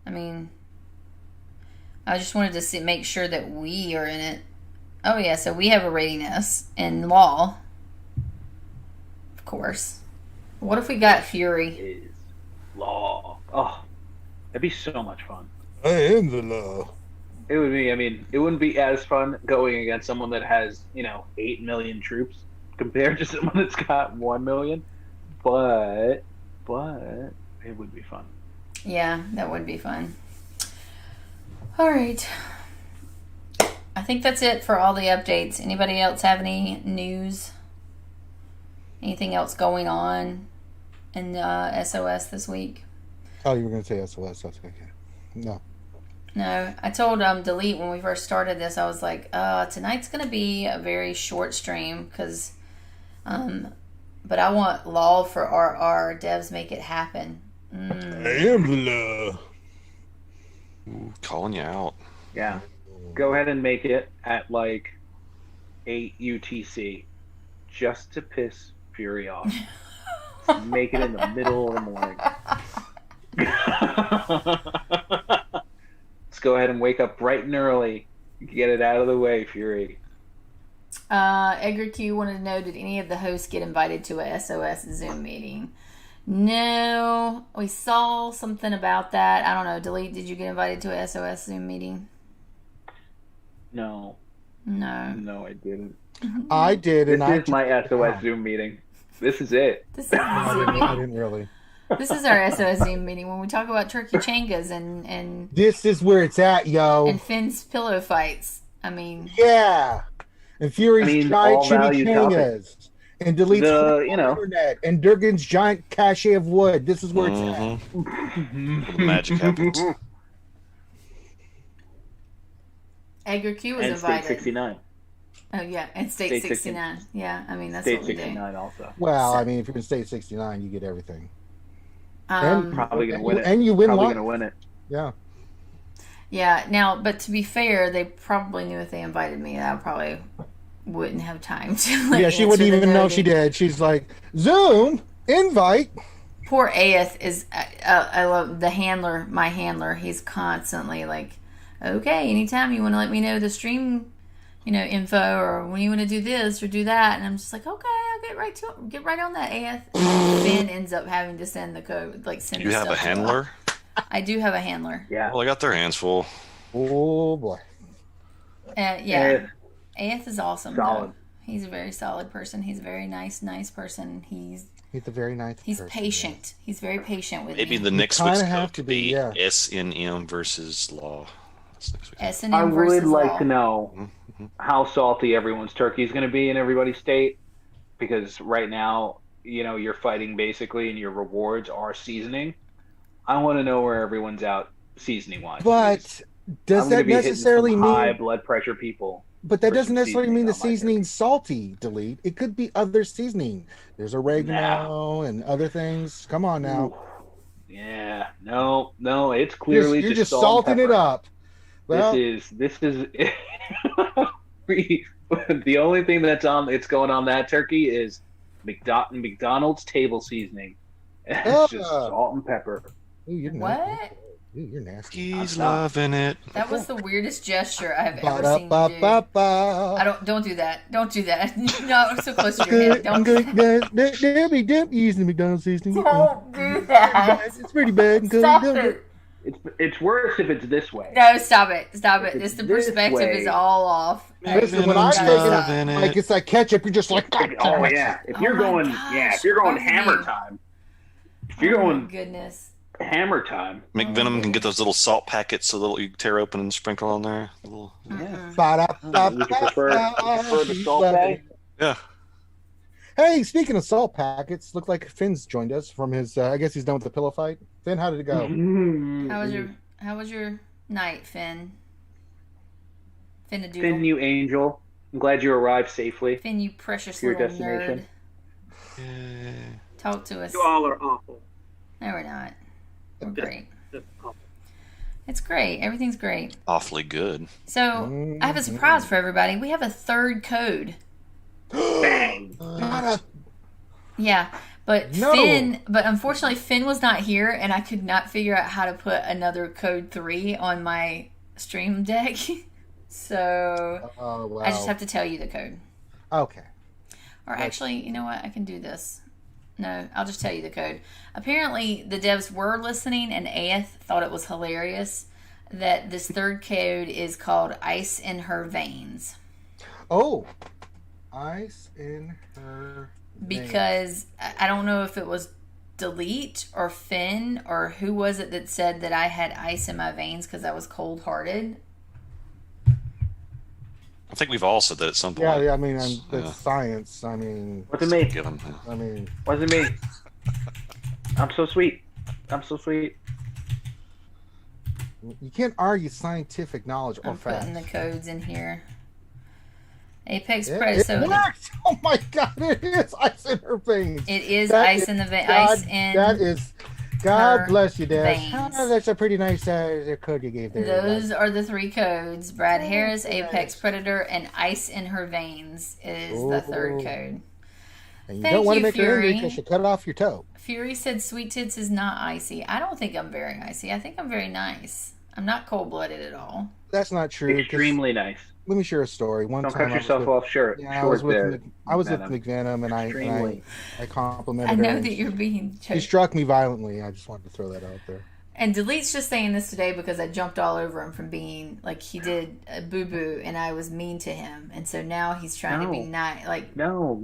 I mean, I just wanted to make sure that we are in it. Oh, yeah, so we have a rating S in law. Of course. What if we got Fury? Is law. Oh, that'd be so much fun. I am the law. It would be, I mean, it wouldn't be as fun going against someone that has, 8 million troops compared to someone that's got 1 million. But it would be fun. Yeah, that would be fun. All right. I think that's it for all the updates. Anybody else have any news? Anything else going on in SOS this week? Oh, you were going to say SOS. That's okay. No. No. I told Delete when we first started this, I was like, tonight's going to be a very short stream because, but I want law for RR. Devs make it happen. I am the law. Ooh, calling you out. Yeah. Go ahead and make it at like 8 UTC just to piss Fury off. Make it in the middle of the morning. Let's go ahead and wake up bright and early. Get it out of the way, Fury. Edgar Q wanted to know, did any of the hosts get invited to a SOS Zoom meeting? No. We saw something about that. I don't know. Delete, did you get invited to a SOS Zoom meeting? No. No, I didn't. I did, and This is my SOS Zoom meeting. This is it. This is the Zoom I meeting. didn't really. This is our SOS Zoom meeting when we talk about turkey changas and This is where it's at, yo. Finn's pillow fights. I mean, Yeah. And Fury's giant all value chimichangas. And deletes The internet. And Durgan's giant cache of wood. This is where it's at. Where the magic happens. Edgar Q was And invited. State 69. Oh yeah, and State 69. Yeah, I mean that's State what we 69 also. Well, I mean, if you're in State 69, you get everything. do. Probably going to win it. And you win Probably live. going to win it. Yeah. Yeah. Now, but to be fair, they probably knew if they invited me, I probably wouldn't have time to. Yeah, she wouldn't even know she did. She's like, Zoom, invite. Poor Aeth is. I love the handler. My handler. He's constantly like, okay, anytime you want to let me know the stream, info, or when you want to do this or do that, and I'm just like, okay, I'll get right on that. Aeth. Finn ends up having to send the code, send. You have a handler? I do have a handler. Yeah. Well, I got their hands full. Oh, boy. Yeah. Aeth is awesome. Solid. Though. He's a very solid person. He's a very nice person. He's a very nice He's person, patient. Yeah. He's very patient with Maybe me. the next week's have code to could be, be yeah. SNM versus law. That's next week. S&M I versus would like law. to know how salty everyone's turkey is going to be in everybody's state, because right now, you're fighting basically, and your rewards are seasoning. I want to know where everyone's out seasoning wise. But does that necessarily mean high blood pressure people? But that for doesn't some necessarily mean the seasoning on my seasoning's salty, Delete. It could be other seasoning. There's oregano and other things. Come on now. Ooh. Yeah. No, it's clearly You're just salt and salting it pepper. up. Well, This is the only thing it's going on that turkey is McDonald's table seasoning. It's just salt and pepper. ooh, you're What? nasty. Ooh, you're nasty. He's loving it. That was the weirdest gesture I have ever seen you do. Ba-da-ba-ba-ba. Don't do that. Don't do that. No, I'm so close to your head. Don't do that. They'll be using the McDonald's seasoning. Don't do that. It's pretty bad. Stop it. It's worse if it's this way. No, stop it. Stop it. It's The this perspective way. is all off. Listen, when I take it, like it's like ketchup, you're just like, Oh yeah, if you're Oh my going, gosh, if you're going both of hammer you. time, if you're Oh my going goodness. hammer time, McVenom can get those little salt packets, so little you tear open and sprinkle on there. Little, would you Ba-da-ba-ba-ba. prefer the salt bay? yeah. Hey, speaking of salt packets, looked like Finn's joined us from his. I guess he's done with the pillow fight. Finn, how did it go? How was your night, Finn? Finn-a-doodle. Finn, you angel. I'm glad you arrived safely. Finn, you precious To your little destination. nerd. Talk to us. You all are awful. No, we're not. We're great. Just awful. It's great. Everything's great. Awfully good. So, I have a surprise for everybody. We have a third code. Bang. Yeah, but No. but unfortunately Finn was not here, and I could not figure out how to put another code 3 on my stream deck. So Oh, wow. I just have to tell you the code. Okay. Or actually, you know what? I can do this. No, I'll just tell you the code. Apparently, the devs were listening, and Aeth thought it was hilarious that this third code is called Ice in Her Veins. Oh, ice in her. Because I don't know if it was Delete or Finn or who was it that said that I had ice in my veins because I was cold-hearted. I think we've all said that at some point. Yeah. I mean, that's Yeah. science. I mean, Wasn't me. Give 'em, yeah. I mean, Wasn't me. I'm so sweet. I'm so sweet. you can't argue scientific knowledge or I'm facts. putting the codes in here. Apex It Predator. So worked! Oh my god, it is ice in her veins. it is That ice is- in the vein. God, Ice in. That is God her bless you, Des. veins. Oh, that's a pretty nice code you gave there. Those are the 3 codes. Brad Harris, Yes. Apex Predator, and Ice in Her Veins is the 3rd code. And you Thank don't want to you, make her angry Fury. because she'll cut off your toe. Fury said Sweet Tits is not icy. I don't think I'm very icy. I think I'm very nice. I'm not cold-blooded at all. That's not true. 'cause- Extremely nice. Let me share a story. One Don't time cut yourself off short. Yeah, I was with Venom. McVenom, and I complimented I her. know and that you're being She struck me violently. I just wanted to throw that out there. And Delete's just saying this today because I jumped all over him from being like he did a boo-boo and I was mean to him. And so now he's trying to be nice. Like No.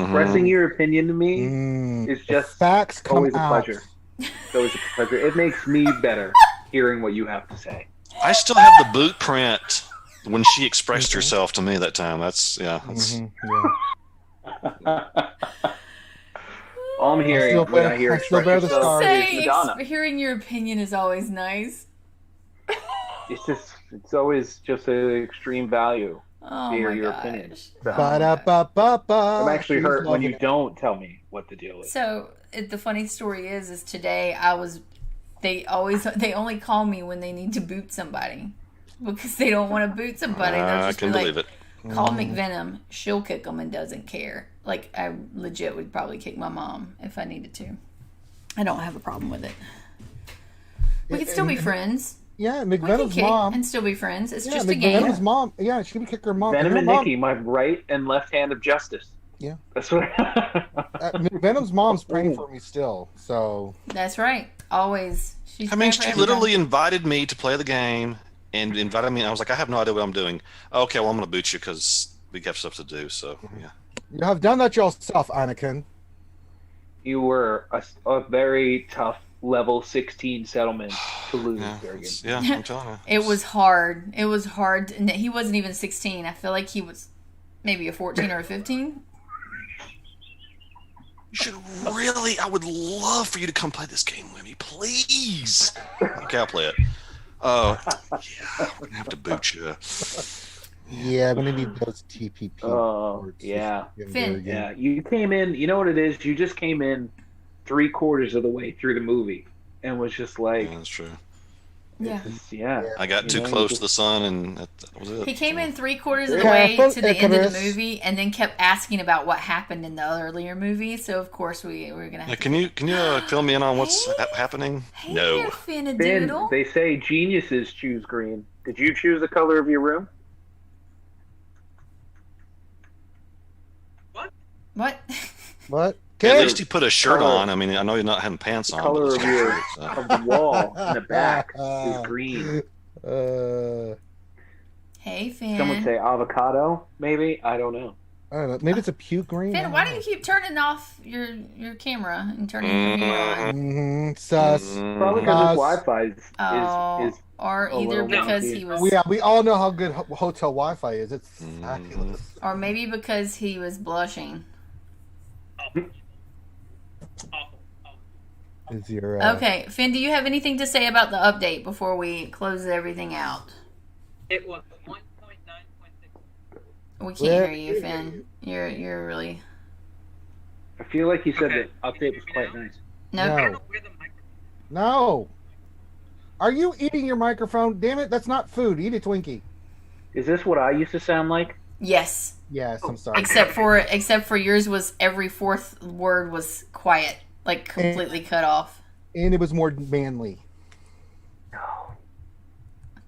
Expressing your opinion to me is just facts come always out. a pleasure. It's always a pleasure. It makes me better hearing what you have to say. I still have the boot print when she expressed herself to me that time. That's yeah. All I'm hearing when I hear I still express bear the yourself scars. is Madonna. Hearing your opinion is always nice. It's always just an extreme value Oh to hear my your gosh. opinion. Ba-da-ba-ba-ba. I'm actually She's hurt when loving you it. don't tell me what the deal is. So the funny story is today they only call me when they need to boot somebody because they don't want to boot somebody. They'll I just can be believe like, it. call McVenom, she'll kick them and doesn't care. Like I legit would probably kick my mom if I needed to. I don't have a problem with it. We can still be friends. Yeah, We can McVenom's kick mom. and still be friends. It's Yeah, just a game. McVenom's mom. Yeah, she would kick her mom. Venom her and mom- Nikki, my right and left hand of justice. Yeah. That's what. McVenom's mom's praying for me still. So That's right. Always. She's I mean, there for she everybody. literally invited me to play the game and invited me. I was like, I have no idea what I'm doing. Okay, well, I'm going to boot you because we have stuff to do. So, yeah. you have done that yourself, Anakin. You were a very tough level 16 settlement to lose, Yeah, Bergen. yeah, I'm telling you. It was hard. It was hard. And he wasn't even 16. I feel like he was maybe a 14 or a 15. You should really, I would love for you to come play this game with me, please. Okay, I'll play it. Oh, yeah, we're going to have to boot you. Yeah, I'm gonna need those TPP. Oh, boards. yeah. Finn. Yeah, you came in, you know what it is? You just came in 3/4 of the way through the movie and was just like, Yeah, that's true. Yeah. yeah. I got too close to the sun, and that was it. He came in 3/4 of the Yeah, way full to the end of the Icarus. movie and then kept asking about what happened in the earlier movie. So, of course, we were going to Yeah, have can you fill me in on what's happening? Hey No. there, Finn Finn, Doodle. they say geniuses choose green. Did you choose the color of your room? What? What? At Okay. least he put a shirt Color. on. I mean, I know you're not having pants on. Color but of it's your shirt, so. of the wall in the back is green. Hey, Finn. Some would say avocado, maybe. I don't know. I don't know. Maybe it's a puke green. Finn, why do you keep turning off your camera and turning your computer on? Mm-hmm. Sus. Probably because his Us. Wi-Fi Oh, is or a either little because wonky. he was, We all know how good hotel Wi-Fi is. It's fabulous. or maybe because he was blushing. Is your Okay, Finn, do you have anything to say about the update before we close everything out? It was 1.9.6. We can't hear you, Finn. You're really I feel like he said Okay. the update was quite nice. no. I No. don't know where the microphone No. Are you eating your microphone? Damn it, that's not food. Eat a Twinkie. Is this what I used to sound like? Yes, Yes, I'm sorry. except for yours was every fourth word was quiet, like completely cut off. And it was more manly. No.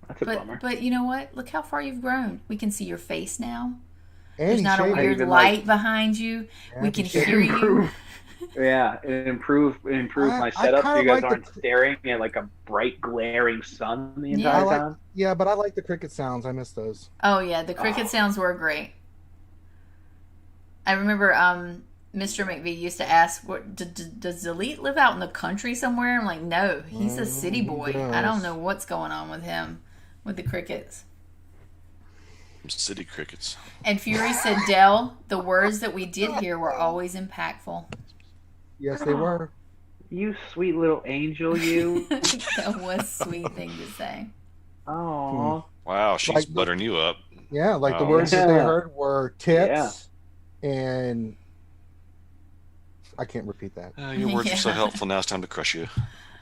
That's a bummer. But you know what? Look how far you've grown. We can see your face now. And There's he not a shaved. weird even light behind you. We can he hear you. Improve. Yeah, it improved my I setup so kinda you guys like aren't the- staring at like a bright glaring sun the Yeah. entire time. Yeah, but I like the cricket sounds. I miss those. Oh yeah, the cricket sounds were great. I remember Mr. McVie used to ask, "What does Delete live out in the country somewhere?" I'm like, "No, he's a city boy. I don't know what's going on with him, with the crickets." City crickets. And Fury said, "Dell, the words that we did hear were always impactful." Yes, they were. You sweet little angel, you. That was a sweet thing to say. Oh, Wow, she's Like the- buttering you up. Yeah, like the Oh. words that they Yeah. heard were tits and I can't repeat that. Your words Yeah. are so helpful. Now it's time to crush you.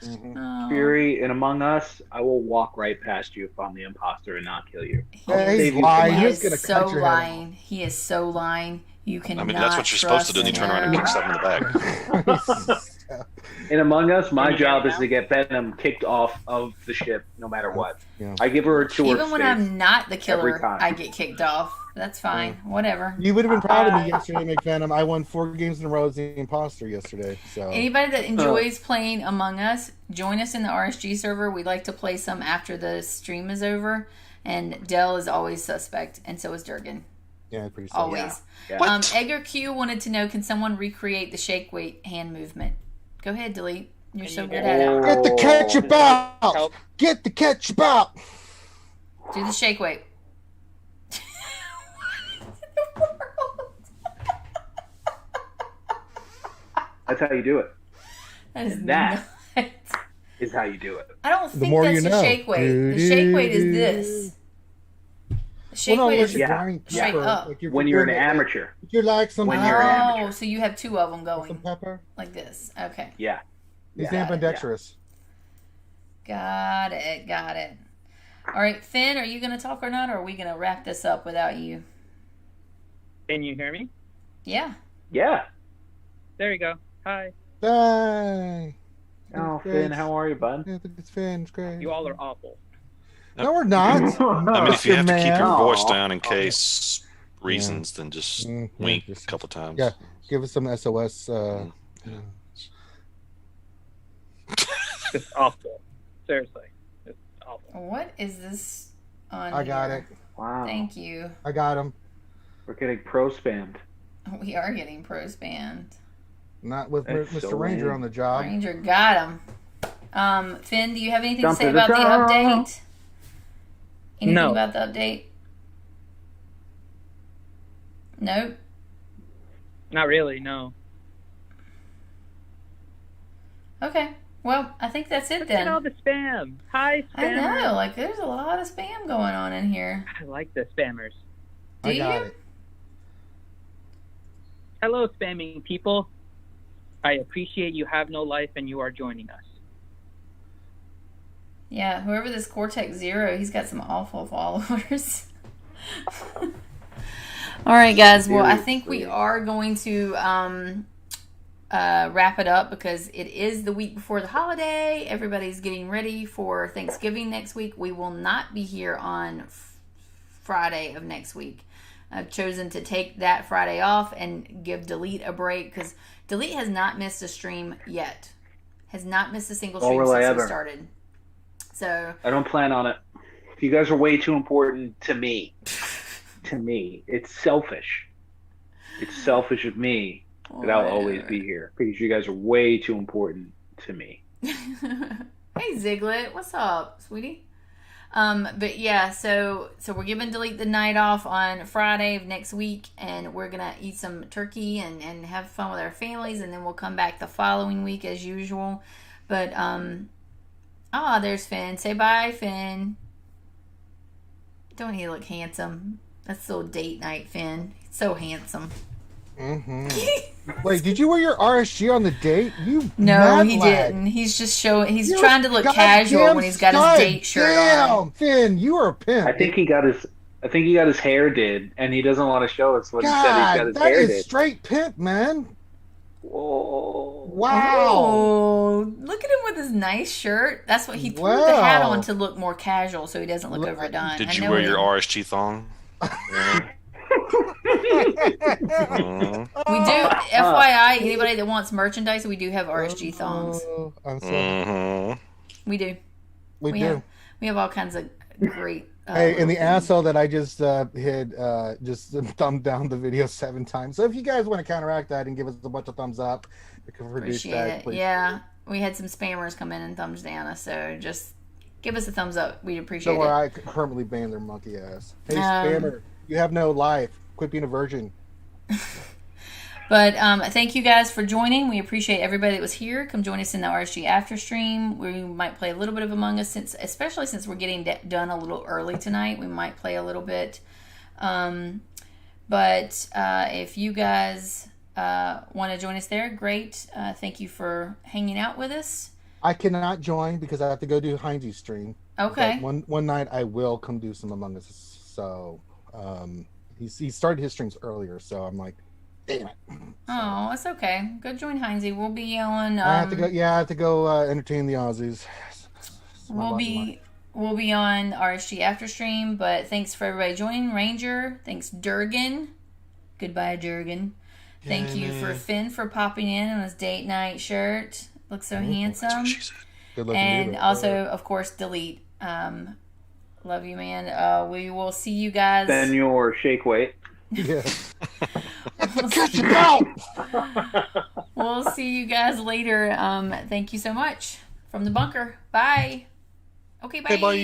Mhm. Oh, Fury and Among Us, I will walk right past you if I'm the imposter and not kill you. he Yeah, is, he's save you lying. from he He's is gonna so cut your head off. lying. He is so lying. You cannot I mean, that's what you're supposed to do. Then you turn around and kick trust stuff in the back. In Among Us, my Can you hear job me is now? to get Venom kicked off of the ship no matter what. Yeah. I give her a him. tour Even of when space. I'm not the Every killer, time. I get kicked off. That's fine. Whatever. You would have been proud of me yesterday, McVenom. I won 4 games in a row as the imposter yesterday. So Anybody that enjoys playing Among Us, join us in the RSG server. We'd like to play some after the stream is over. And Dell is always suspect, and so is Durgan. yeah, pretty sad. Always. Yeah. Edgar Q wanted to know, can someone recreate the shake weight hand movement? Go ahead, Delete. You're so good at it. Get the ketchup out! Help. Get the ketchup out! Do the shake weight. That's how you do it. That is That- not. Is how you do it. I don't think more that's you the know. shake weight. The shake weight is this. The shake Well, no, weight unless is you're Yeah. grinding straight pepper, up. like When you're an doing amateur. If you're like some, When you're an amateur. so you have two of them some going pepper. like this. Okay, Yeah. He's Yeah. ambidextrous. got it. All right, Finn, are you going to talk or not, or are we going to wrap this up without you? Can you hear me? Yeah. Yeah. There you go. Hi. Bye. Oh, Finn, how are you, bud? Yeah, it's Finn. It's great. You all are awful. No, we're not. I mean, if you have to keep your man. voice Aw. down in case reasons, then just Mm, yeah, wink just- a couple times. Yeah. Give us some SOS. It's awful. Seriously. It's awful. What is this on I got here? it. Wow. Thank you. I got him. We're getting pro spammed. We are getting pros banned. Not with That's Mr. so Ranger lame. on the job. Ranger got him. Finn, do you have anything Jump to say to the about the top. update? Anything No. about the update? Nope. Not really, no. Okay. Well, I think that's it Look at all then. the spam. Hi, I spammers. know, like there's a lot of spam going on in here. I like the spammers. Do I got you? it. Hello, spamming people. I appreciate you have no life and you are joining us. Yeah, whoever this Cortex Zero, he's got some awful followers. All right, guys. Well, I think we are going to wrap it up because it is the week before the holiday. Everybody's getting ready for Thanksgiving next week. We will not be here on Friday of next week. I've chosen to take that Friday off and give Delete a break because Delete has not missed a stream yet. Has not missed a single Nor stream will I since we ever. started. So I don't plan on it. You guys are way too important to me. To me. It's selfish. It's selfish of me that I'll always be here because you guys are way too important to me. Hey Ziglet, what's up, sweetie? But yeah, so we're giving Delete the night off on Friday of next week, and we're gonna eat some turkey and have fun with our families, and then we'll come back the following week as usual. But there's Finn. Say bye, Finn. Don't he look handsome? That's a little date night, Finn. He's so handsome. Mm-hmm. Wait, did you wear your RSG on the date? You No, mad he lad. didn't. He's just showing. He's You're trying to look goddamn casual when he's got stud. his date shirt Damn, on. Finn, you are a pimp. I think he got his hair did, and he doesn't want to show us what he said he's got God, his that hair is did. straight pimp, man. Whoa. Wow. Oh, look at him with his nice shirt. That's what he threw the hat on to look more casual, so he doesn't look overdone. Did I you know wear he- your RSG thong? We do. FYI, anybody that wants merchandise, we do have RSG thongs. Oh, I'm so We do. we We do. have. We have all kinds of great. Hey, and the little asshole that I just hit just thumbed down the video 7 times. So if you guys want to counteract that and give us a bunch of thumbs up, we can reduce Appreciate that. it. Please. Yeah, we had some spammers come in and thumbs down us, so just give us a thumbs up. We'd appreciate Don't it. worry, I permanently ban their monkey ass. Hey, Um, spammer, you have no life. Quit being a virgin. But thank you guys for joining. We appreciate everybody that was here. Come join us in the RSG after stream. We might play a little bit of Among Us, especially since we're getting done a little early tonight. We might play a little bit. But if you guys want to join us there, great. Thank you for hanging out with us. I cannot join because I have to go do Heinz's stream. Okay. But one night I will come do some Among Us. So he started his streams earlier, so I'm like, damn it. Oh, it's okay. Go join Heinz. We'll be on. I have to go. Yeah, I have to go entertain the Aussies. We'll be on RSG after stream. But thanks for everybody joining. Ranger, thanks Durgan. Goodbye, Durgan. Thank you for Finn for popping in on his date night shirt. Looks so handsome. That's what she said. Good looking And dude. also, of course, Delete. Love you, man. We will see you guys. Then your shake weight. Yeah. Catch it out. We'll see you guys later. Thank you so much from the bunker. Bye. Okay, bye. Okay, bye.